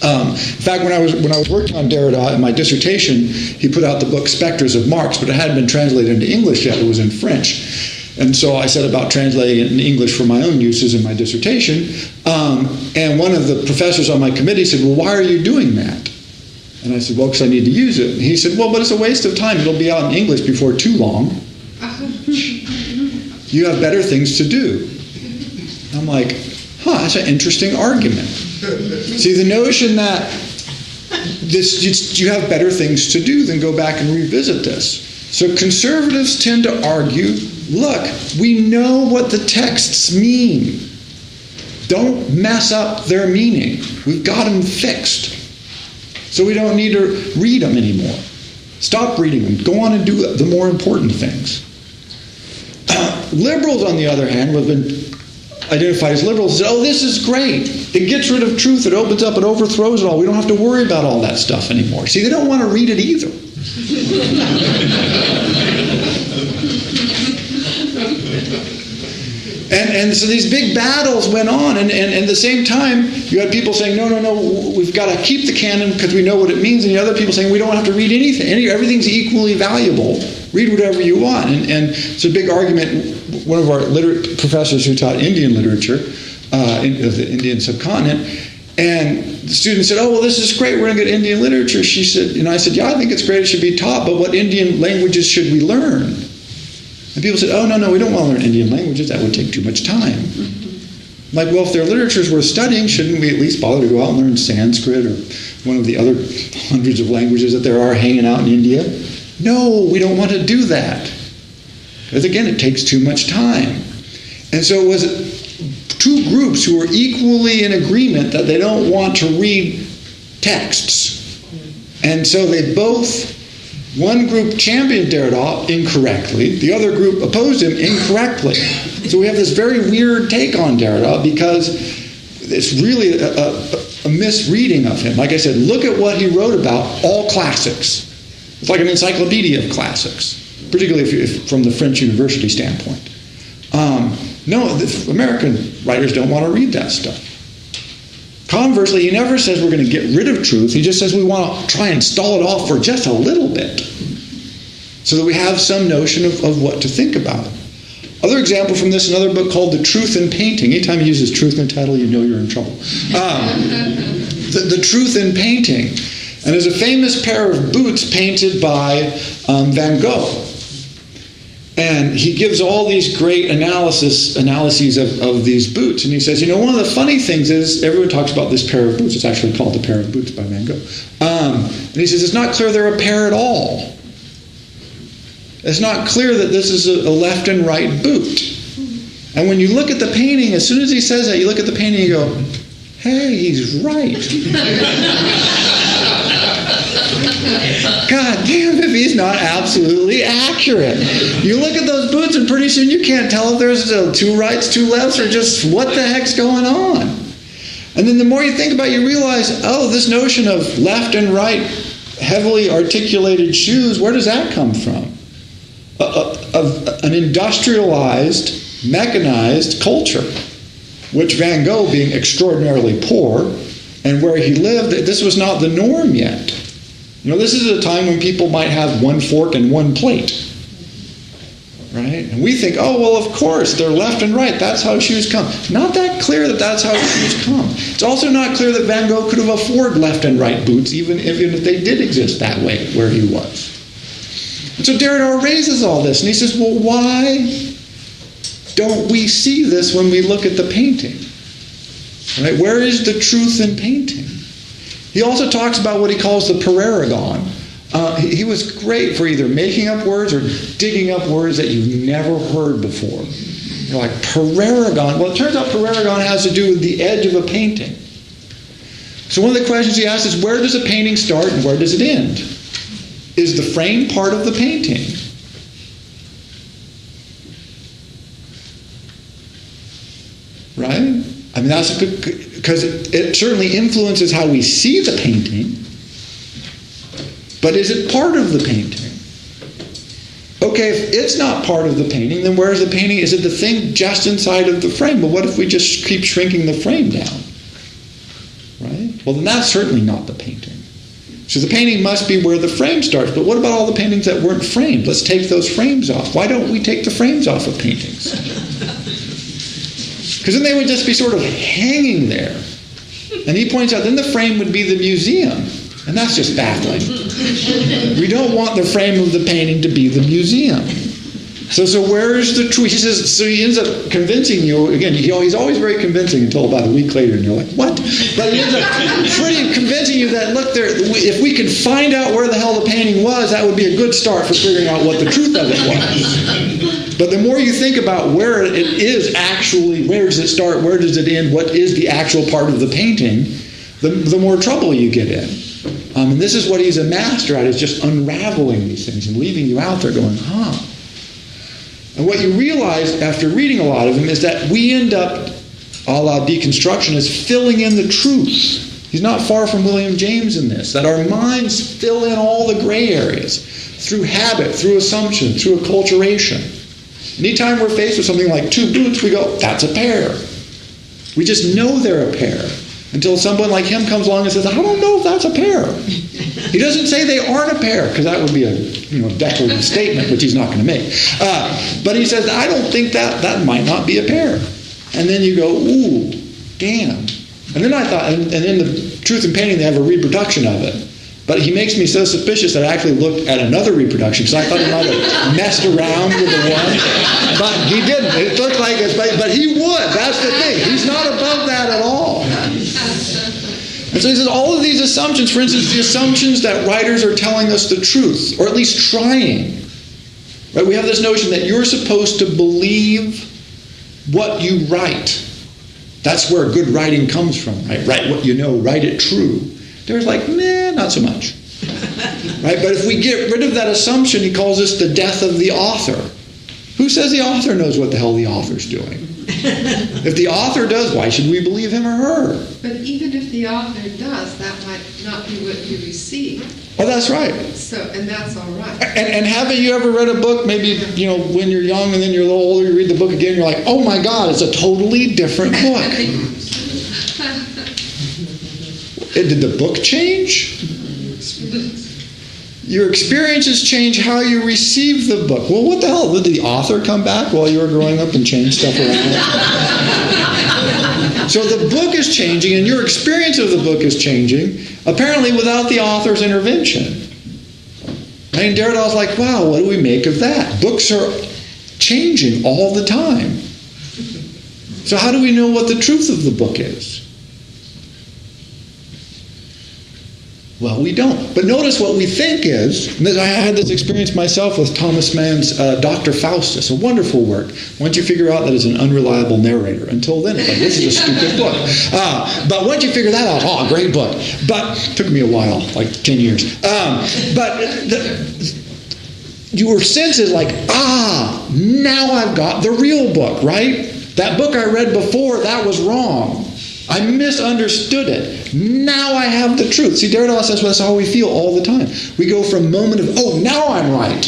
In fact, when I was working on Derrida in my dissertation, he put out the book Spectres of Marx, but it hadn't been translated into English yet. It was in French. And so I set about translating it in English for my own uses in my dissertation. And one of the professors on my committee said, well, why are you doing that? And I said, well, because I need to use it. And he said, well, but it's a waste of time. It'll be out in English before too long. You have better things to do. I'm like, that's an interesting argument. See, the notion that you have better things to do than go back and revisit this. So conservatives tend to argue, look, we know what the texts mean. Don't mess up their meaning. We've got them fixed. So we don't need to read them anymore. Stop reading them. Go on and do the more important things. Liberals, on the other hand, have been identified as liberals, say, oh, this is great. It gets rid of truth. It opens up. It overthrows it all. We don't have to worry about all that stuff anymore. See, they don't want to read it either. And so these big battles went on, and at the same time, you had people saying, no, we've got to keep the canon because we know what it means, and the other people saying, we don't have to read anything. Everything's equally valuable. Read whatever you want. And it's a big argument. One of our professors who taught Indian literature of the Indian subcontinent, and the student said, oh, well, this is great. We're going to get Indian literature. She said, and I said, yeah, I think it's great. It should be taught, but what Indian languages should we learn? And people said, oh, no, we don't want to learn Indian languages. That would take too much time. Like, well, if their literature is worth studying, shouldn't we at least bother to go out and learn Sanskrit or one of the other hundreds of languages that there are hanging out in India? No, we don't want to do that. Because, again, it takes too much time. And so it was two groups who were equally in agreement that they don't want to read texts. And so they both... One group championed Derrida incorrectly. The other group opposed him incorrectly. So we have this very weird take on Derrida because it's really a misreading of him. Like I said, look at what he wrote about all classics. It's like an encyclopedia of classics, particularly if from the French university standpoint. No, the American writers don't want to read that stuff. Conversely, he never says we're going to get rid of truth. He just says we want to try and stall it off for just a little bit so that we have some notion of what to think about. Other example from this, another book called The Truth in Painting. Anytime he uses truth in the title, you know you're in trouble. The Truth in Painting. And there's a famous pair of boots painted by Van Gogh. And he gives all these great analyses of these boots. And he says, one of the funny things is, everyone talks about this pair of boots. It's actually called The Pair of Boots by Van Gogh. And he says, it's not clear they're a pair at all. It's not clear that this is a left and right boot. And when you look at the painting, as soon as he says that, you look at the painting and you go, hey, he's right. God damn if he's not absolutely accurate. You look at those boots and pretty soon you can't tell if there's two rights, two lefts, or just what the heck's going on. And then the more you think about it, you realize, oh, this notion of left and right, heavily articulated shoes, where does that come from? Of an industrialized, mechanized culture, which Van Gogh, being extraordinarily poor, and where he lived, this was not the norm yet. This is a time when people might have one fork and one plate. Right? And we think, oh, well, of course, they're left and right. That's how shoes come. Not that clear that that's how shoes come. It's also not clear that Van Gogh could have afforded left and right boots, even if they did exist that way where he was. And so Derrida raises all this, and he says, well, why don't we see this when we look at the painting? Right? Where is the truth in painting? He also talks about what he calls the pareragon. He was great for either making up words or digging up words that you've never heard before. You're like, pareragon. Well, it turns out pareragon has to do with the edge of a painting. So one of the questions he asks is, where does a painting start and where does it end? Is the frame part of the painting? I mean, that's because it certainly influences how we see the painting, but is it part of the painting? Okay, if it's not part of the painting, then where is the painting? Is it the thing just inside of the frame? But what if we just keep shrinking the frame down? Right? Well, then that's certainly not the painting. So the painting must be where the frame starts. But what about all the paintings that weren't framed? Let's take those frames off. Why don't we take the frames off of paintings? Because then they would just be sort of hanging there. And he points out, then the frame would be the museum. And that's just baffling. We don't want the frame of the painting to be the museum. So where's the truth? He says, so he ends up convincing you, again, he's always very convincing until about a week later, and you're like, what? But he ends up pretty convincing you that, look, if we could find out where the hell the painting was, that would be a good start for figuring out what the truth of it was. But the more you think about where it is actually, where does it start, where does it end, what is the actual part of the painting, the more trouble you get in. And this is what he's a master at, is just unraveling these things and leaving you out there going, huh. And what you realize after reading a lot of him is that we end up, a la deconstruction, is filling in the truth. He's not far from William James in this, that our minds fill in all the gray areas through habit, through assumption, through acculturation. Anytime we're faced with something like two boots, we go, that's a pair. We just know they're a pair. Until someone like him comes along and says, I don't know if that's a pair. He doesn't say they aren't a pair, because that would be a declarative statement, which he's not going to make. But he says, I don't think that might not be a pair. And then you go, ooh, damn. And then I thought, and in the Truth in Painting, they have a reproduction of it. But he makes me so suspicious that I actually looked at another reproduction, because I thought he might have messed around with the one. But he didn't. It looked like it's, but he would. That's the thing. He's not above that at all. And so he says all of these assumptions, for instance, the assumptions that writers are telling us the truth, or at least trying. Right? We have this notion that you're supposed to believe what you write. That's where good writing comes from, right? Write what you know, write it true. There's like, nah, not so much. Right? But if we get rid of that assumption, he calls this the death of the author. Who says the author knows what the hell the author's doing? If the author does, why should we believe him or her? But even if the author does, that might not be what you receive. Oh, that's right. So, and that's all right. And haven't you ever read a book, maybe, when you're young and then you're a little older, you read the book again, and you're like, oh my God, it's a totally different book. Did the book change? Your experiences change how you receive the book. Well, what the hell? Did the author come back while you were growing up and change stuff around? So the book is changing, and your experience of the book is changing, apparently without the author's intervention. And Derrida's like, wow, what do we make of that? Books are changing all the time. So how do we know what the truth of the book is? Well, we don't. But notice what we think is, and I had this experience myself with Thomas Mann's Dr. Faustus, a wonderful work. Once you figure out that it's an unreliable narrator. Until then, it's like, this is a stupid book. But once you figure that out, great book. But it took me a while, like 10 years. Your sense is like, now I've got the real book, right? That book I read before, that was wrong. I misunderstood it. Now I have the truth. See, Derrida says, well, that's how we feel all the time. We go from moment of, now I'm right.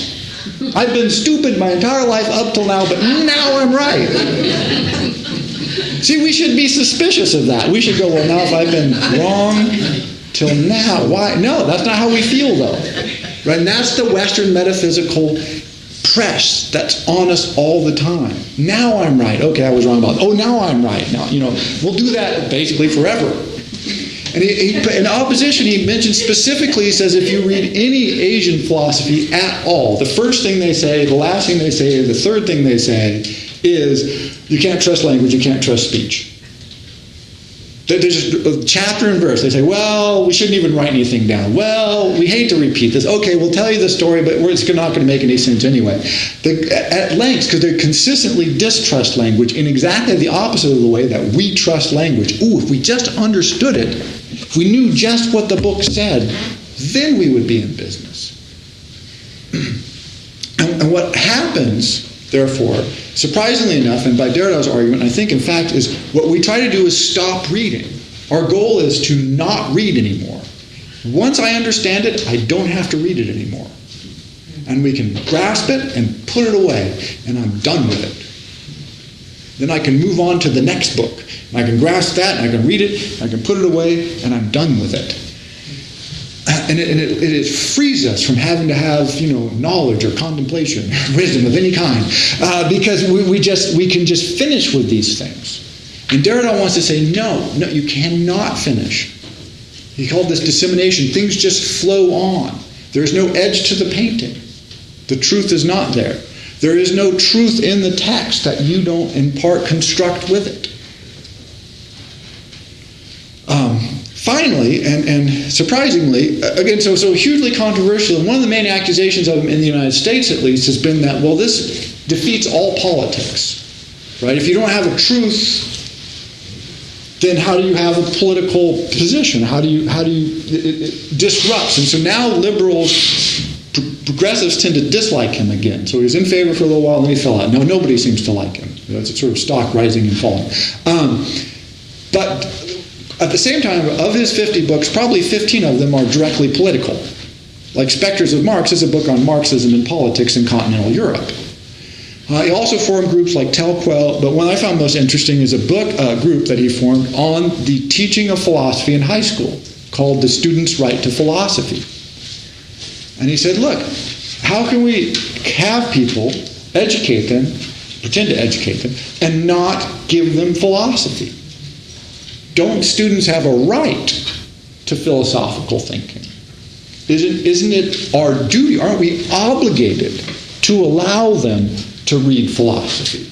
I've been stupid my entire life up till now, but now I'm right. See, we should be suspicious of that. We should go, well, now if I've been wrong till now, why? No, that's not how we feel, though. Right? And that's the Western metaphysical press that's on us all the time. Now I'm right. Okay, I was wrong about it. Oh, now I'm right. Now, we'll do that basically forever. And in opposition, he mentions specifically, he says, if you read any Asian philosophy at all, the first thing they say, the last thing they say, the third thing they say is, you can't trust language, you can't trust speech. They're just chapter and verse. They say, well, we shouldn't even write anything down. Well, we hate to repeat this. Okay, we'll tell you the story, but it's not going to make any sense anyway. At lengths, because they consistently distrust language in exactly the opposite of the way that we trust language. Ooh, if we just understood it, if we knew just what the book said, then we would be in business. And what happens Therefore, surprisingly enough, and by Derrida's argument, I think in fact is what we try to do is stop reading. Our goal is to not read anymore. Once I understand it, I don't have to read it anymore. And we can grasp it and put it away, and I'm done with it. Then I can move on to the next book. And I can grasp that, and I can read it, and I can put it away, and I'm done with it. And it frees us from having to have, knowledge or contemplation, wisdom of any kind, because we can just finish with these things. And Derrida wants to say, no, you cannot finish. He called this dissemination. Things just flow on. There is no edge to the painting. The truth is not there. There is no truth in the text that you don't, in part, construct with it. Finally, and surprisingly, again, so hugely controversial, and one of the main accusations of him in the United States, at least, has been that, well, this defeats all politics, right? If you don't have a truth, then how do you have a political position? It disrupts. And so now liberals, progressives tend to dislike him again. So he was in favor for a little while, and then he fell out. No, nobody seems to like him. It's a sort of stock rising and falling. But at the same time, of his 50 books, probably 15 of them are directly political. Like Spectres of Marx is a book on Marxism and politics in continental Europe. He also formed groups like Telquel, but one I found most interesting is a group that he formed on the teaching of philosophy in high school, called The Student's Right to Philosophy. And he said, look, how can we have people, educate them, pretend to educate them, and not give them philosophy? Don't students have a right to philosophical thinking? Isn't it our duty? Aren't we obligated to allow them to read philosophy?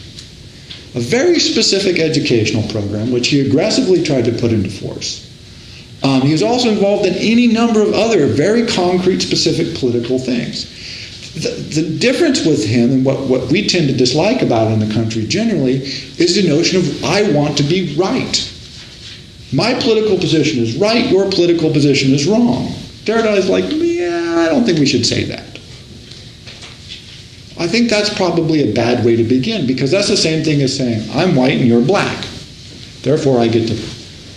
A very specific educational program, which he aggressively tried to put into force. He was also involved in any number of other very concrete, specific political things. The difference with him and what we tend to dislike about it in the country generally is the notion of, I want to be right. My political position is right, your political position is wrong. Derrida is like, I don't think we should say that. I think that's probably a bad way to begin, because that's the same thing as saying, I'm white and you're black. Therefore, I get to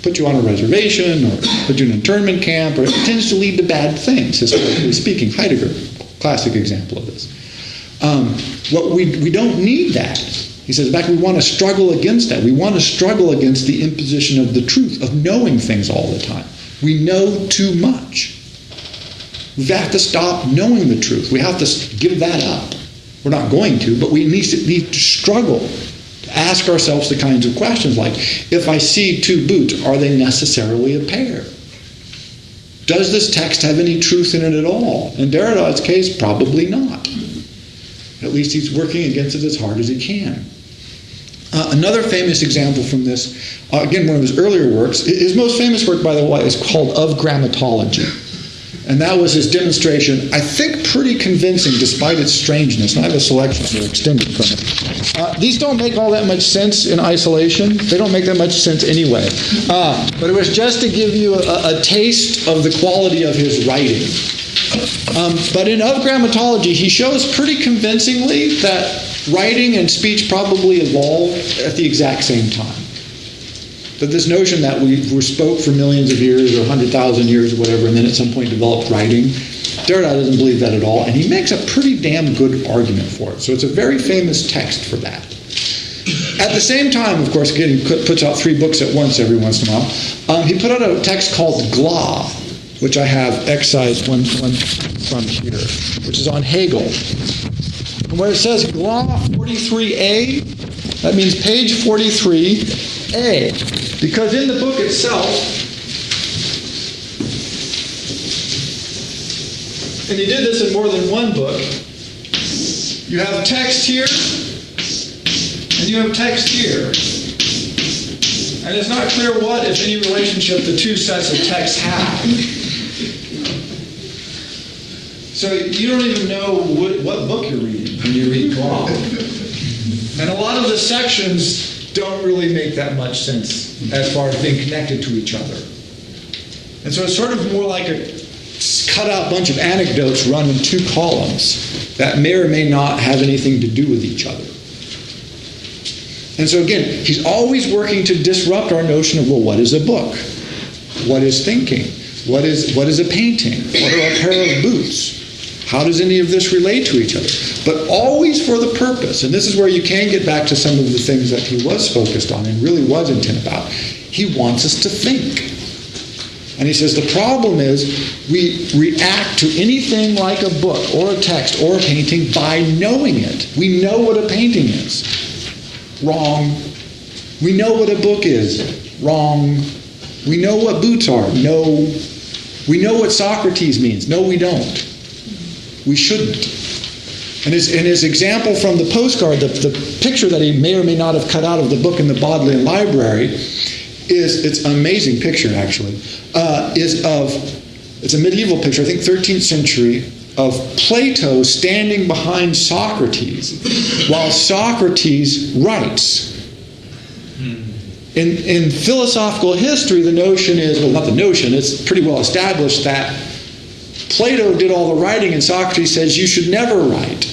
put you on a reservation or put you in an internment camp, or it tends to lead to bad things, historically speaking. Heidegger, classic example of this. We don't need that. He says, in fact, we want to struggle against that. We want to struggle against the imposition of the truth, of knowing things all the time. We know too much. We have to stop knowing the truth. We have to give that up. We're not going to, but we need to struggle to ask ourselves the kinds of questions like, if I see two boots, are they necessarily a pair? Does this text have any truth in it at all? In Derrida's case, probably not. At least he's working against it as hard as he can. Another famous example from this, again, one of his earlier works, his most famous work, by the way, is called Of Grammatology. And that was his demonstration, I think pretty convincing despite its strangeness. And I have a selection here extended from it. These don't make all that much sense in isolation. They don't make that much sense anyway. But it was just to give you a taste of the quality of his writing. But in Of Grammatology, he shows pretty convincingly that writing and speech probably evolved at the exact same time. That this notion that we spoke for millions of years or 100,000 years or whatever, and then at some point developed writing, Derrida doesn't believe that at all, and he makes a pretty damn good argument for it. So it's a very famous text for that. At the same time, of course, again, he puts out 3 books at once every once in a while. He put out a text called Gla, which I have excised one from here, which is on Hegel. And where it says Gla 43a, that means page 43a. Because in the book itself, and he did this in more than one book, you have text here, and you have text here. And it's not clear what, if any, relationship the two sets of texts have. So you don't even know what book you're reading when you read Gla. And a lot of the sections don't really make that much sense as far as being connected to each other. And so it's sort of more like a cut out bunch of anecdotes run in 2 columns. that may or may not have anything to do with each other. And so again, he's always working to disrupt our notion of, well, what is a book? What is thinking? What is a painting? What are a pair of boots? How does any of this relate to each other? But always for the purpose, and this is where you can get back to some of the things that he was focused on and really was intent about. He wants us to think. And he says the problem is we react to anything like a book or a text or a painting by knowing it. We know what a painting is. Wrong. We know what a book is. Wrong. We know what boots are. No. We know what Socrates means. No, we don't. We shouldn't. And his example from the postcard, the picture that he may or may not have cut out of the book in the Bodleian Library, it's an amazing picture actually, it's a medieval picture, I think 13th century, of Plato standing behind Socrates while Socrates writes. In philosophical history, the notion is, well, not the notion, it's pretty well established that Plato did all the writing and Socrates says you should never write.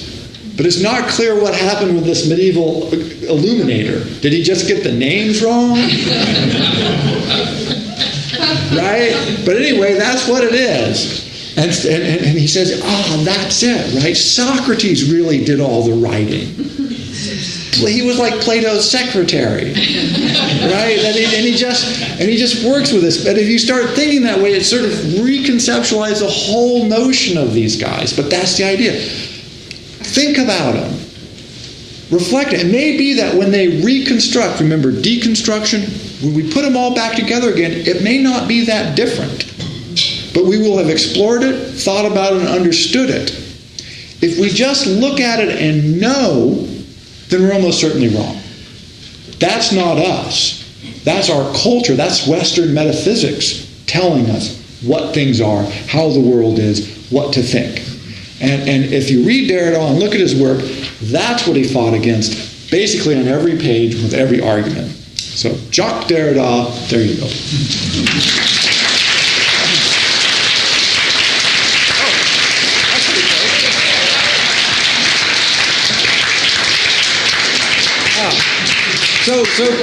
But it's not clear what happened with this medieval illuminator. Did he just get the names wrong? Right? But anyway, that's what it is. And he says, that's it, right? Socrates really did all the writing. He was like Plato's secretary, right? And he just works with this. But if you start thinking that way, it sort of reconceptualizes the whole notion of these guys. But that's the idea. Think about them. Reflect it. It may be that when they reconstruct, remember deconstruction, when we put them all back together again, it may not be that different. But we will have explored it, thought about it, and understood it. If we just look at it and know, then we're almost certainly wrong. That's not us. That's our culture. That's Western metaphysics telling us what things are, how the world is, what to think. And if you read Derrida and look at his work, that's what he fought against, basically on every page with every argument. So, Jacques Derrida, there you go.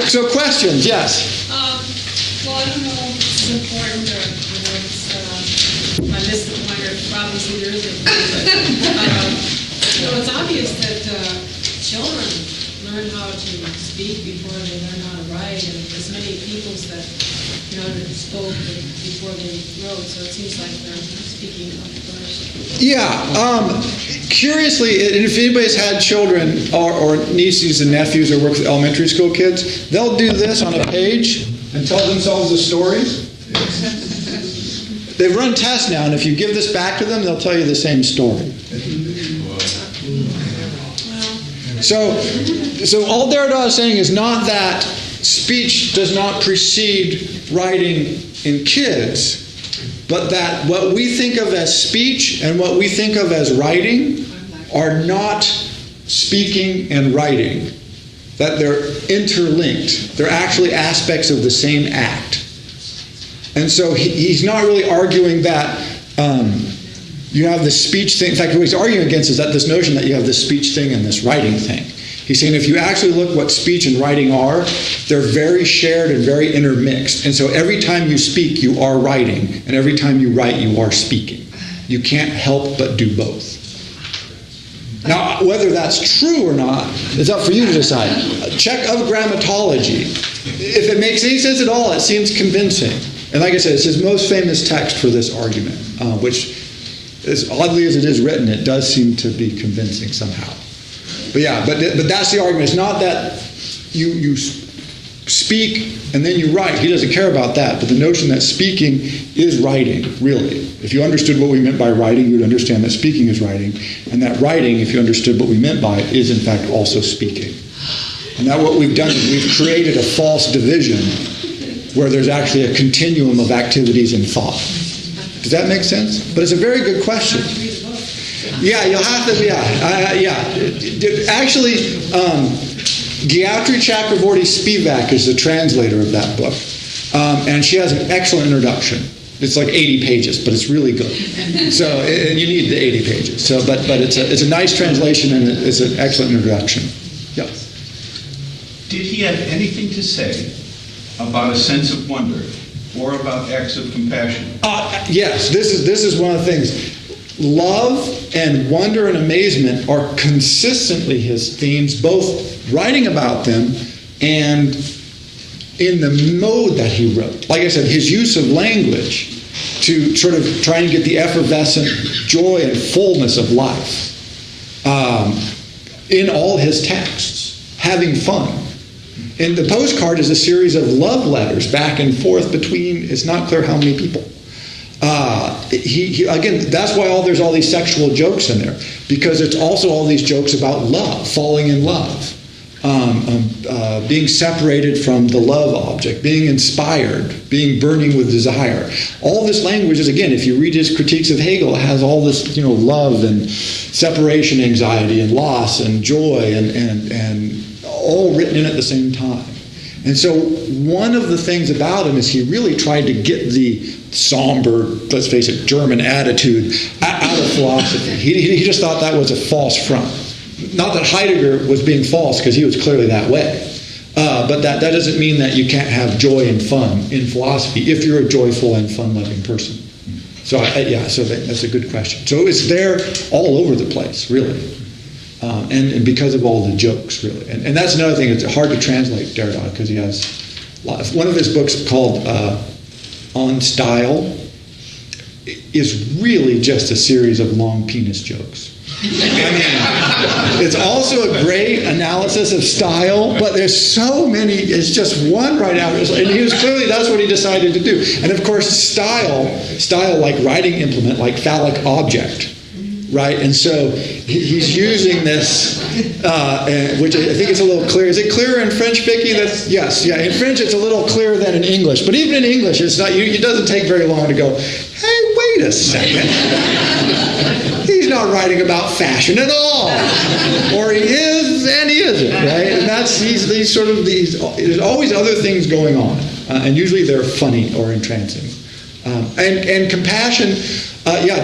So questions, yes? Well, I don't know if it's important or I missed the point or probably there isn't. But, it's obvious that children learn how to speak before they learn how to write, and there's many peoples that spoke before they wrote, so it seems like they're speaking up first. Yeah. Curiously, if anybody's had children or nieces and nephews or work with elementary school kids, they'll do this on a page and tell themselves the stories. They run tests now, and if you give this back to them, they'll tell you the same story. So all Derrida is saying is not that speech does not precede writing in kids, but that what we think of as speech and what we think of as writing are not speaking and writing, that they're interlinked. They're actually aspects of the same act. And so he's not really arguing that you have this speech thing. In fact, what he's arguing against is that this notion that you have this speech thing and this writing thing. He's saying if you actually look what speech and writing are, they're very shared and very intermixed. And so every time you speak, you are writing. And every time you write, you are speaking. You can't help but do both. Now, whether that's true or not is up for you to decide. Check of grammatology. If it makes any sense at all, it seems convincing. And like I said, it's his most famous text for this argument, which, as oddly as it is written, it does seem to be convincing somehow. But yeah, but that's the argument. It's not that you speak and then you write. He doesn't care about that. But the notion that speaking is writing, really. If you understood what we meant by writing, you'd understand that speaking is writing. And that writing, if you understood what we meant by it, is in fact also speaking. And that what we've done is we've created a false division where there's actually a continuum of activities and thought. Does that make sense? But it's a very good question. Yeah, you'll have to, Actually, Gayatri Chakraborty Spivak is the translator of that book. And she has an excellent introduction. It's like 80 pages, but it's really good. So and you need the 80 pages. So, but it's a nice translation, and it's an excellent introduction. Yeah. Did he have anything to say about a sense of wonder or about acts of compassion? Yes, this is one of the things. Love and wonder and amazement are consistently his themes, both writing about them and in the mode that he wrote. Like I said, his use of language to sort of try and get the effervescent joy and fullness of life in all his texts, having fun. And the postcard is a series of love letters back and forth between, it's not clear how many people. Again, that's why there's all these sexual jokes in there, because it's also all these jokes about love, falling in love, being separated from the love object, being inspired, being burning with desire. All this language is, again, if you read his critiques of Hegel, it has all this, love and separation anxiety and loss and joy and all written in at the same time. And so one of the things about him is he really tried to get the somber, let's face it, German attitude out of philosophy. He just thought that was a false front. Not that Heidegger was being false, because he was clearly that way. But that doesn't mean that you can't have joy and fun in philosophy if you're a joyful and fun-loving person. So that's a good question. So it's there all over the place, really. And because of all the jokes, really. And that's another thing. It's hard to translate Derrida, because he has one of his books called On Style is really just a series of long penis jokes. It's also a great analysis of style, but there's so many. It's just one right after. And he was clearly, that's what he decided to do. And of course, style like writing implement, like phallic object. Right, and so he's using this, which I think is a little clear. Is it clearer in French, Vicky? Yes. In French, it's a little clearer than in English. But even in English, it's not. It doesn't take very long to go, hey, wait a second. He's not writing about fashion at all, or he is and he isn't. Right, and that's these sort of these. There's always other things going on, and usually they're funny or entrancing, and compassion.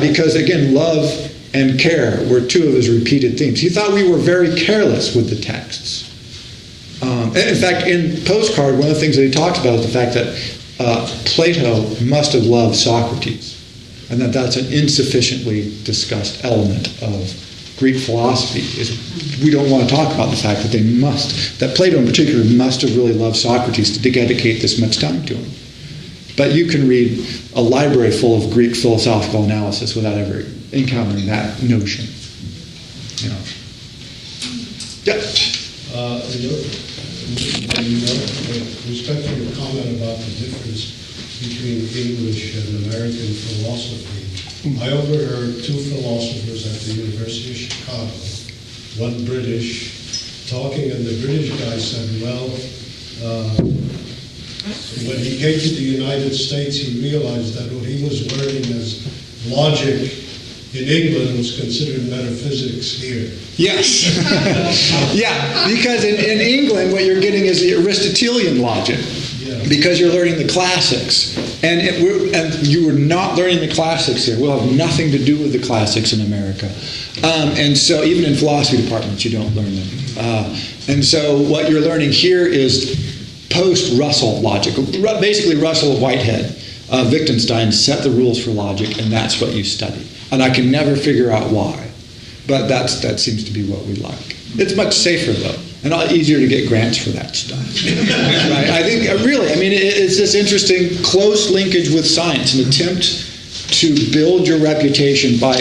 Because again, love and care were two of his repeated themes. He thought we were very careless with the texts. In fact, in Postcard, one of the things that he talks about is the fact that Plato must have loved Socrates, and that's an insufficiently discussed element of Greek philosophy. We don't want to talk about the fact that Plato in particular must have really loved Socrates to dedicate this much time to him. But you can read a library full of Greek philosophical analysis without ever encountering that notion. Yeah. With respect to your comment about the difference between English and American philosophy, I overheard two philosophers at the University of Chicago, one British, talking, and the British guy said, when he came to the United States, he realized that what he was learning as logic in England was considered metaphysics here. Yes. Because in England, what you're getting is the Aristotelian logic, because you're learning the classics. And you are not learning the classics here. We'll have nothing to do with the classics in America. And so even in philosophy departments, you don't learn them. And so what you're learning here is post-Russell logic. Basically, Russell of Whitehead, Wittgenstein set the rules for logic, and that's what you study. And I can never figure out why. But that seems to be what we like. It's much safer, though, and easier to get grants for that stuff. Right? I think, it's this interesting close linkage with science, an attempt to build your reputation by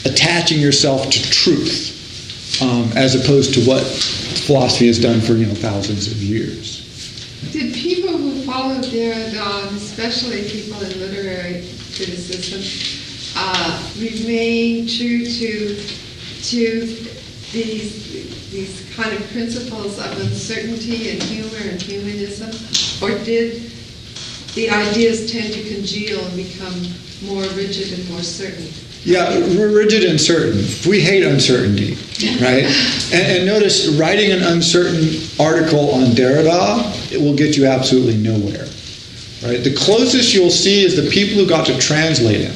attaching yourself to truth, as opposed to what philosophy has done for thousands of years. Did people who followed Derrida, especially people in literary criticism, remain true to these kind of principles of uncertainty and humor and humanism, or did the ideas tend to congeal and become more rigid and more certain? Yeah, rigid and certain. We hate uncertainty, right? And notice, writing an uncertain article on Derrida, it will get you absolutely nowhere, Right? The closest you'll see is the people who got to translate him.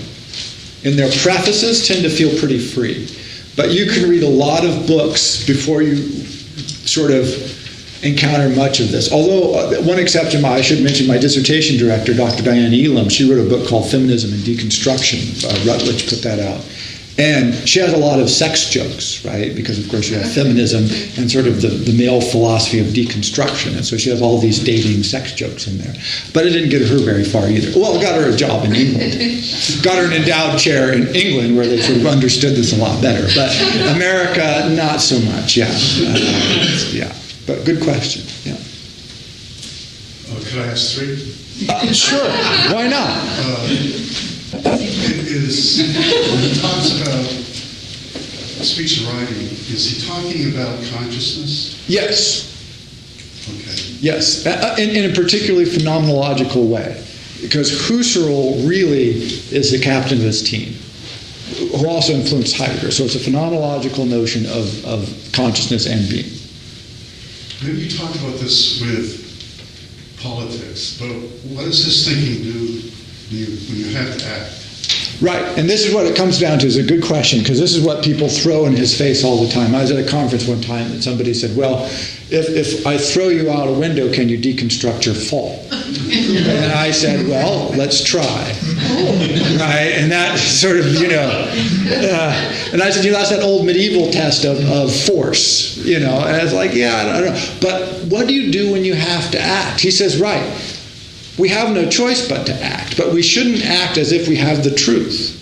In their prefaces tend to feel pretty free. But you can read a lot of books before you sort of encounter much of this. Although, one exception, I should mention my dissertation director, Dr. Diane Elam, she wrote a book called Feminism and Deconstruction. Rutledge put that out. And she has a lot of sex jokes, right? Because, of course, you have feminism and sort of the male philosophy of deconstruction. And so she has all these dating sex jokes in there. But it didn't get her very far either. Well, it got her a job in England. Got her an endowed chair in England where they sort of understood this a lot better. But America, not so much, yeah. Yeah. But good question, yeah. Could I ask three? Sure, why not? When he talks about speech and writing, is he talking about consciousness? Yes. Okay. Yes, in a particularly phenomenological way. Because Husserl really is the captain of his team, who also influenced Heidegger. So it's a phenomenological notion of consciousness and being. Maybe you talk about this with politics, but what does his thinking do when you have to act? Right, and this is what it comes down to, is a good question, because this is what people throw in his face all the time. I was at a conference one time and somebody said, well, if I throw you out a window, can you deconstruct your fall? And I said, well, let's try. Right, and that sort of, and I said, that's that old medieval test of force, and it's like, yeah, I don't know. But what do you do when you have to act? He says, right, we have no choice but to act, but we shouldn't act as if we have the truth.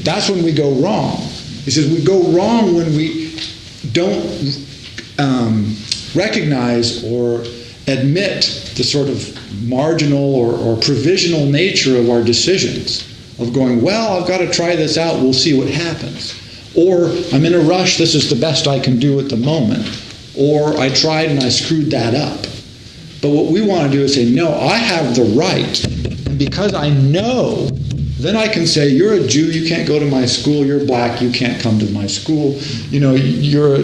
That's when we go wrong. He says we go wrong when we don't recognize or admit the sort of marginal or provisional nature of our decisions, of going, well, I've got to try this out, we'll see what happens. Or I'm in a rush, this is the best I can do at the moment. Or I tried and I screwed that up. But what we want to do is say, no, I have the right. And because I know, then I can say, you're a Jew, you can't go to my school. You're black, you can't come to my school. You're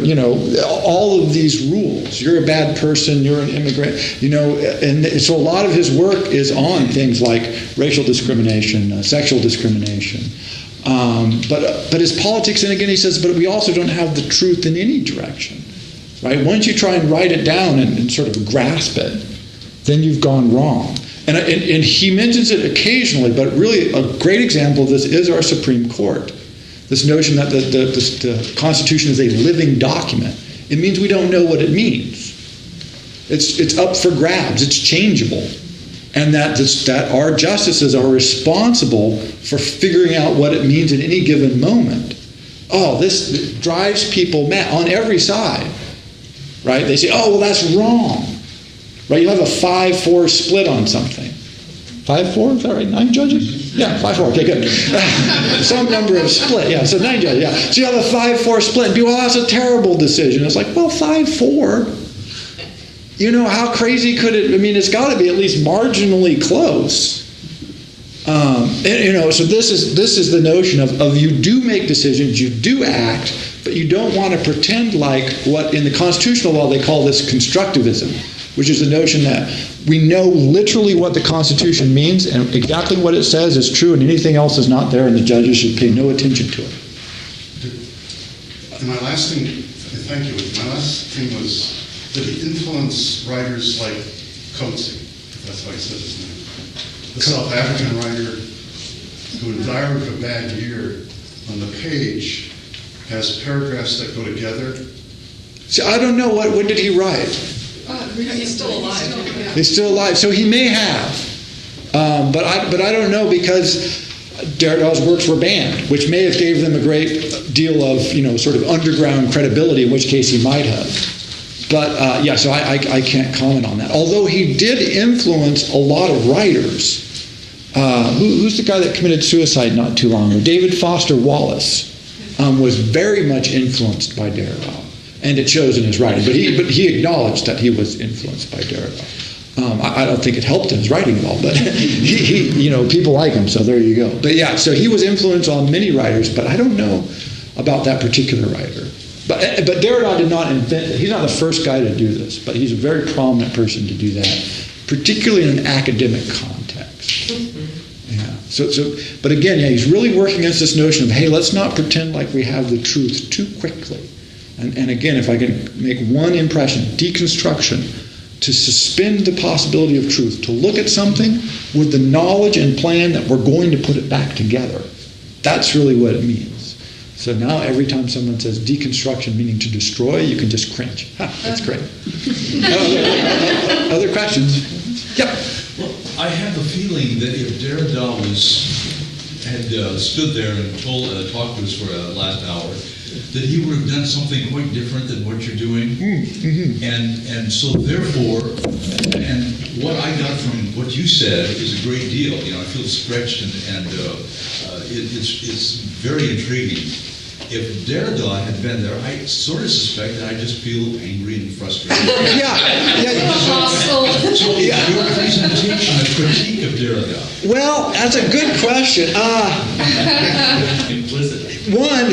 all of these rules. You're a bad person, you're an immigrant. And so a lot of his work is on things like racial discrimination, sexual discrimination. But his politics, and again he says, but we also don't have the truth in any direction. Right? Once you try and write it down and sort of grasp it, then you've gone wrong. And he mentions it occasionally, but really a great example of this is our Supreme Court. This notion that the Constitution is a living document. It means we don't know what it means. It's up for grabs. It's changeable. And that our justices are responsible for figuring out what it means at any given moment. Oh, this drives people mad on every side. Right? They say, oh, well, that's wrong. Right? You have a 5-4 split on something. 5-4? Is that right? 9 judges? Yeah, 5-4. Okay, good. Some number of split. Yeah, so 9 judges. Yeah. So you have a 5-4 split. And people, oh, that's a terrible decision. It's like, well, 5-4. How crazy could it? I mean, it's got to be at least marginally close. So this is the notion of you do make decisions, you do act, but you don't want to pretend like what in the constitutional law they call this constructivism, which is the notion that we know literally what the Constitution means and exactly what it says is true and anything else is not there and the judges should pay no attention to it. And my last thing, thank you, my last thing was that he influenced writers like Coetzee, if that's how he says his name. The South African writer who in Diary of a Bad Year on the page has paragraphs that go together. See, I don't know, when did he write? He's still alive. He's still alive, so he may have. But I don't know because Derrida's works were banned, which may have gave them a great deal of, sort of underground credibility, in which case he might have. But so I can't comment on that. Although he did influence a lot of writers. Who's the guy that committed suicide not too long ago? David Foster Wallace was very much influenced by Derrida, and it shows in his writing. But he acknowledged that he was influenced by Derrida. I don't think it helped in his writing at all, but he people like him, so there you go. But yeah, so he was influenced on many writers, but I don't know about that particular writer. But Derrida did not invent it. He's not the first guy to do this, but he's a very prominent person to do that. particularly in an academic context. Yeah. But again, he's really working against this notion of, hey, let's not pretend like we have the truth too quickly. And again, if I can make one impression, deconstruction, to suspend the possibility of truth, to look at something with the knowledge and plan that we're going to put it back together. That's really what it means. So now every time someone says deconstruction meaning to destroy, you can just cringe. That's great. Other questions? Yep. Well, I have a feeling that if Derrida had stood there and talked to us for the last hour, that he would have done something quite different than what you're doing. Mm-hmm. And so therefore, and what I got from what you said is a great deal. I feel stretched and it's very intriguing. If Derrida had been there, I sort of suspect that I just feel angry and frustrated. Hostile. So your presentation, a critique of Derrida. Well, that's a good question. Implicitly.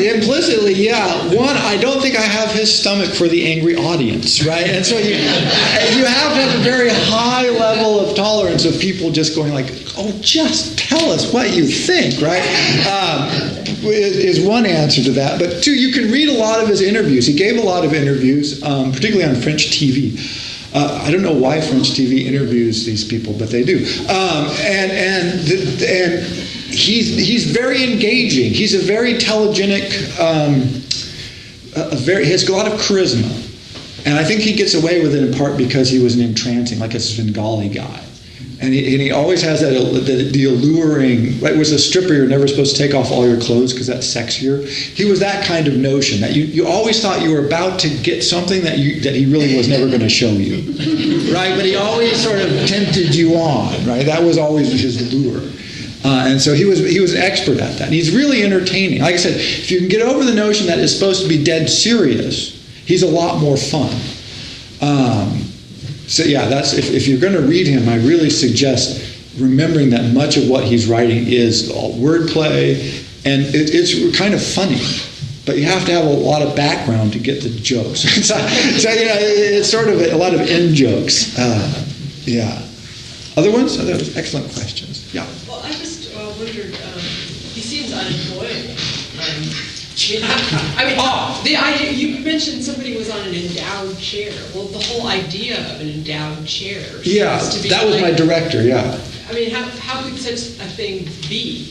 Implicitly, yeah. I don't think I have his stomach for the angry audience, right? And so you have to have a very high level of tolerance of people just going like, oh, just tell us what you think, right? Is one answer to that. But two, you can read a lot of his interviews. He gave a lot of interviews, particularly on French TV. I don't know why French TV interviews these people, but they do. And he's very engaging. He's a very telegenic, he has a lot of charisma. And I think he gets away with it in part because he was an entrancing, like a Svengali guy. And he always has that the alluring, right, was a stripper, you're never supposed to take off all your clothes because that's sexier. He was that kind of notion that you always thought you were about to get something that he really was never going to show you, right? But he always sort of tempted you on, right? That was always his lure. And so he was an expert at that. And he's really entertaining. Like I said, if you can get over the notion that it's supposed to be dead serious, he's a lot more fun. So yeah, that's if you're going to read him, I really suggest remembering that much of what he's writing is all wordplay, and it's kind of funny, but you have to have a lot of background to get the jokes. so it's sort of a lot of in jokes. Yeah. Other ones? Those excellent questions. Yeah. Well, I just wondered. He seems unemployable. The idea, you mentioned somebody was on an endowed chair. Well, the whole idea of an endowed chair seems to be that was my director, yeah. I mean, how could such a thing be,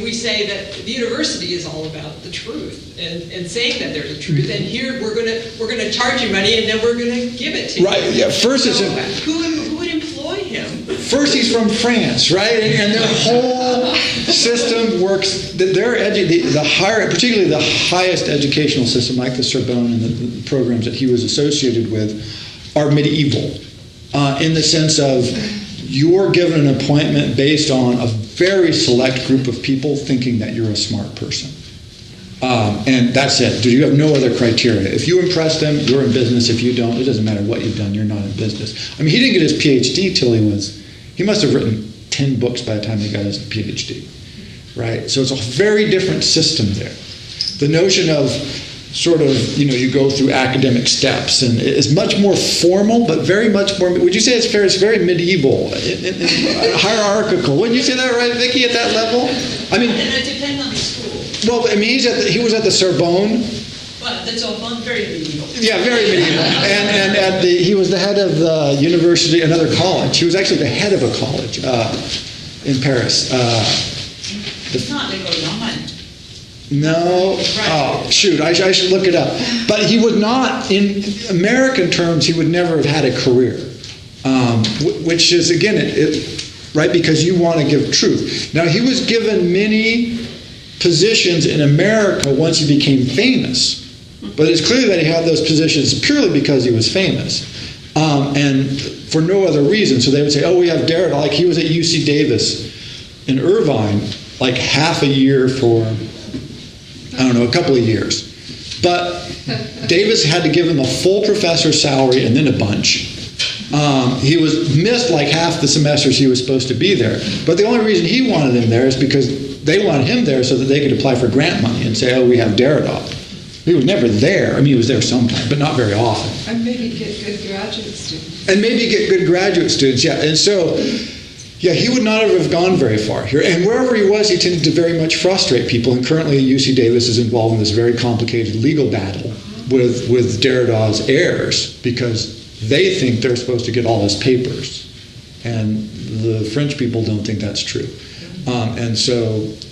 we say that the university is all about the truth and saying that there's a truth, and here we're gonna charge you money and then we're gonna give it to you. Right, yeah, first who would employ him? First he's from France, right? And their whole system works, particularly the highest educational system, like the Sorbonne and the programs that he was associated with, are medieval, in the sense of you're given an appointment based on a very select group of people thinking that you're a smart person. And that's it. You have no other criteria. If you impress them, you're in business. If you don't, it doesn't matter what you've done, you're not in business. I mean, he didn't get his PhD till he must have written 10 books by the time he got his PhD, right? So it's a very different system there. The notion of sort of, you go through academic steps, and it's much more formal, but very much more, would you say it's fair? It's very medieval, hierarchical. Wouldn't you say that, right, Vicky, at that level? I mean, and it depends on the school. Well, I mean, he was at the Sorbonne. Well, that's all very medieval. Yeah, very medieval. And he was the head of the university, another college. He was actually the head of a college in Paris. It's not Logocentrism. No. Oh, shoot, I should look it up. But he would not, in American terms, he would never have had a career. Which is, again, right, because you want to give truth. Now, he was given many positions in America once he became famous. But it's clear that he had those positions purely because he was famous. And for no other reason. So they would say, oh, we have Derrida. Like he was at UC Davis in Irvine, like half a year for, a couple of years. But Davis had to give him a full professor's salary and then a bunch. He was missed like half the semesters he was supposed to be there. But the only reason he wanted him there is because they wanted him there so that they could apply for grant money and say, oh, we have Derrida. He was never there. I mean, he was there sometimes, but not very often. And maybe get good graduate students. And maybe get good graduate students, yeah. And so, yeah, he would not have gone very far here. And wherever he was, he tended to very much frustrate people. And currently, UC Davis is involved in this very complicated legal battle with Derrida's heirs, because they think they're supposed to get all his papers. And the French people don't think that's true.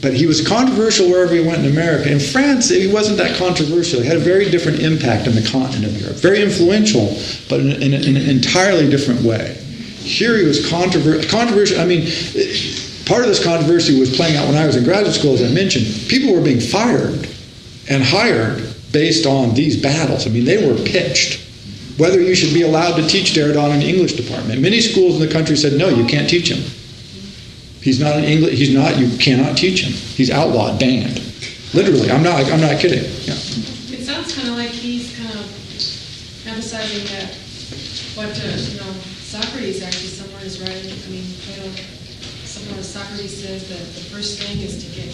But he was controversial wherever he went in America. In France, he wasn't that controversial. He had a very different impact on the continent of Europe. Very influential, but in an entirely different way. Here he was controversial. I mean, part of this controversy was playing out when I was in graduate school, as I mentioned. People were being fired and hired based on these battles. I mean, they were pitched. Whether you should be allowed to teach Derrida in the English department. Many schools in the country said, no, you can't teach him. He's not an English. You cannot teach him. He's outlawed, banned. Literally, I'm not kidding. Yeah. It sounds kind of like he's kind of emphasizing that what Socrates actually somewhere is writing. I mean, somewhere Socrates says that the first thing is to get a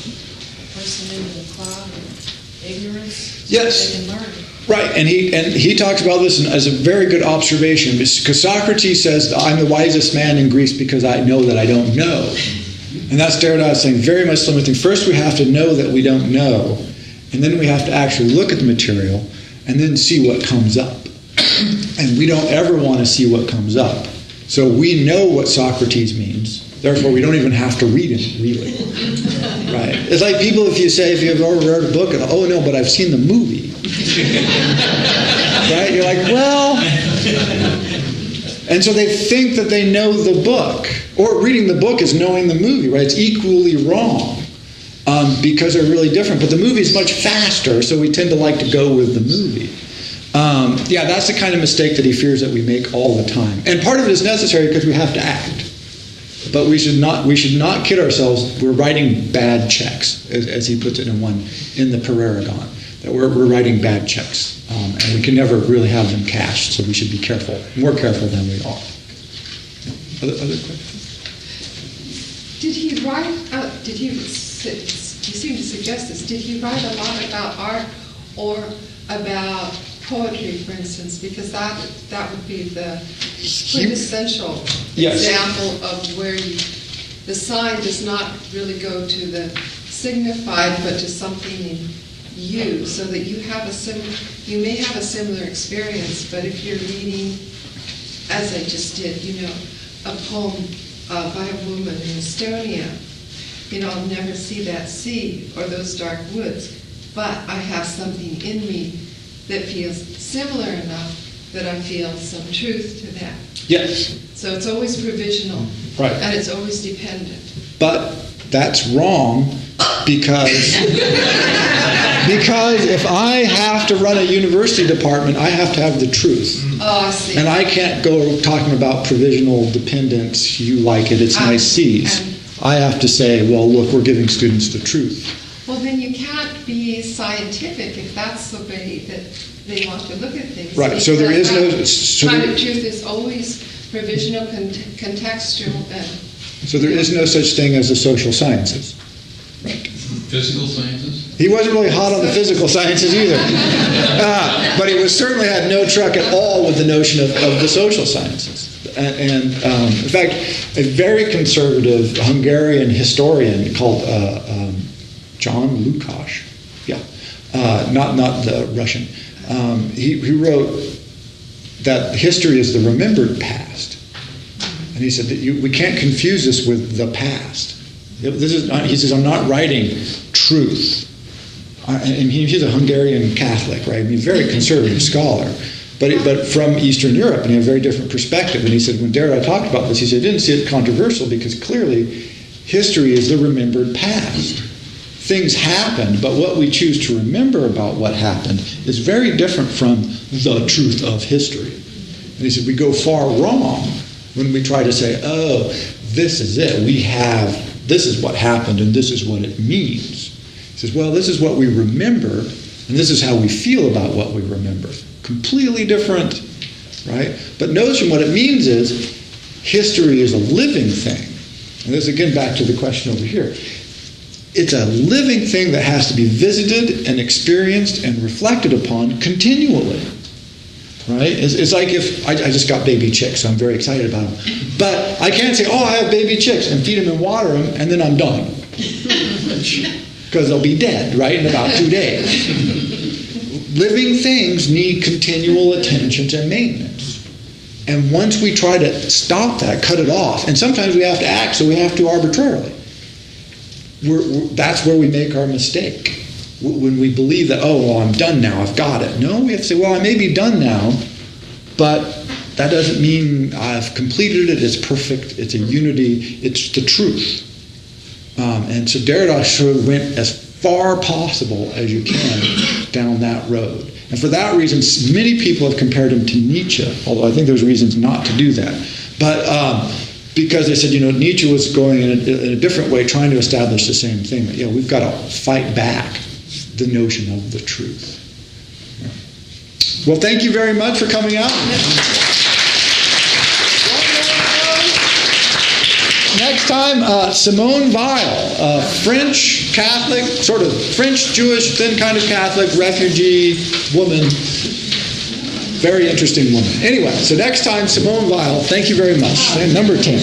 person into the cloud of ignorance. Yes. So they can learn. Right, and he talks about this as a very good observation, because Socrates says, I'm the wisest man in Greece because I know that I don't know. And that's Derrida saying very much similar thing. First we have to know that we don't know, and then we have to actually look at the material and then see what comes up. And we don't ever want to see what comes up. So we know what Socrates means, therefore we don't even have to read it, really. Right? It's like people, if you've ever read a book, and, oh no, but I've seen the movie. Right? You're like, well... And so they think that they know the book. Or reading the book is knowing the movie, right? It's equally wrong because they're really different. But the movie's much faster, so we tend to like to go with the movie. Yeah, that's the kind of mistake that he fears that we make all the time. And part of it is necessary because we have to act. But we should not kid ourselves. We're writing bad checks, as he puts it in the Pareragon. That we're writing bad checks. And we can never really have them cashed, so we should be careful, more careful than we are. Other questions? Did he write, you seem to suggest this, did he write a lot about art or about poetry, for instance? Because that would be the quintessential example of where the sign does not really go to the signified, but to something in you, so that you may have a similar experience, but if you're reading, as I just did, a poem by a woman in Estonia, I'll never see that sea or those dark woods, but I have something in me that feels similar enough that I feel some truth to that. Yes. So it's always provisional, right, and it's always dependent. But that's wrong because if I have to run a university department, I have to have the truth. Oh, I see. And I can't go talking about provisional dependence, you like it, it's nice seas. I have to say, well, look, we're giving students the truth. Well, then you can't be scientific if that's the way that they want to look at things. Right, so there is no... kind of truth is always provisional, contextual, and... So there is no such thing as the social sciences. Right. Physical sciences? He wasn't really hot on the physical sciences either. But he certainly had no truck at all with the notion of the social sciences. And in fact, a very conservative Hungarian historian called John Lukács, not the Russian, he wrote that history is the remembered past. And he said that we can't confuse this with the past. He says, I'm not writing truth. And he's a Hungarian Catholic, right? I mean, very conservative scholar, but from Eastern Europe, and he had a very different perspective. And he said, when Derrida talked about this, he said, he didn't see it controversial because clearly history is the remembered past. Things happened, but what we choose to remember about what happened is very different from the truth of history. And he said, we go far wrong when we try to say, oh, this is it. This is what happened, and this is what it means. He says, well, this is what we remember, and this is how we feel about what we remember. Completely different, right? But notice from what it means is history is a living thing. And this, again, back to the question over here. It's a living thing that has to be visited and experienced and reflected upon continually. Right? It's like if I just got baby chicks, so I'm very excited about them. But I can't say, oh, I have baby chicks, and feed them and water them, and then I'm done. Because they'll be dead, right, in about 2 days. Living things need continual attention and maintenance. And once we try to stop that, cut it off, and sometimes we have to act, so we have to arbitrarily. That's where we make our mistake. When we believe that, oh, well, I'm done now, I've got it. No, we have to say, well, I may be done now, but that doesn't mean I've completed it, it's perfect, it's a unity, it's the truth. And so Derrida sort of went as far possible as you can down that road. And for that reason, many people have compared him to Nietzsche, although I think there's reasons not to do that. But because they said, Nietzsche was going in a different way, trying to establish the same thing. That, we've got to fight back the notion of the truth. Well, thank you very much for coming out. Next time, Simone Weil, a French Catholic, sort of French Jewish, then kind of Catholic refugee woman. Very interesting woman. Anyway, so next time, Simone Weil, thank you very much. Number 10.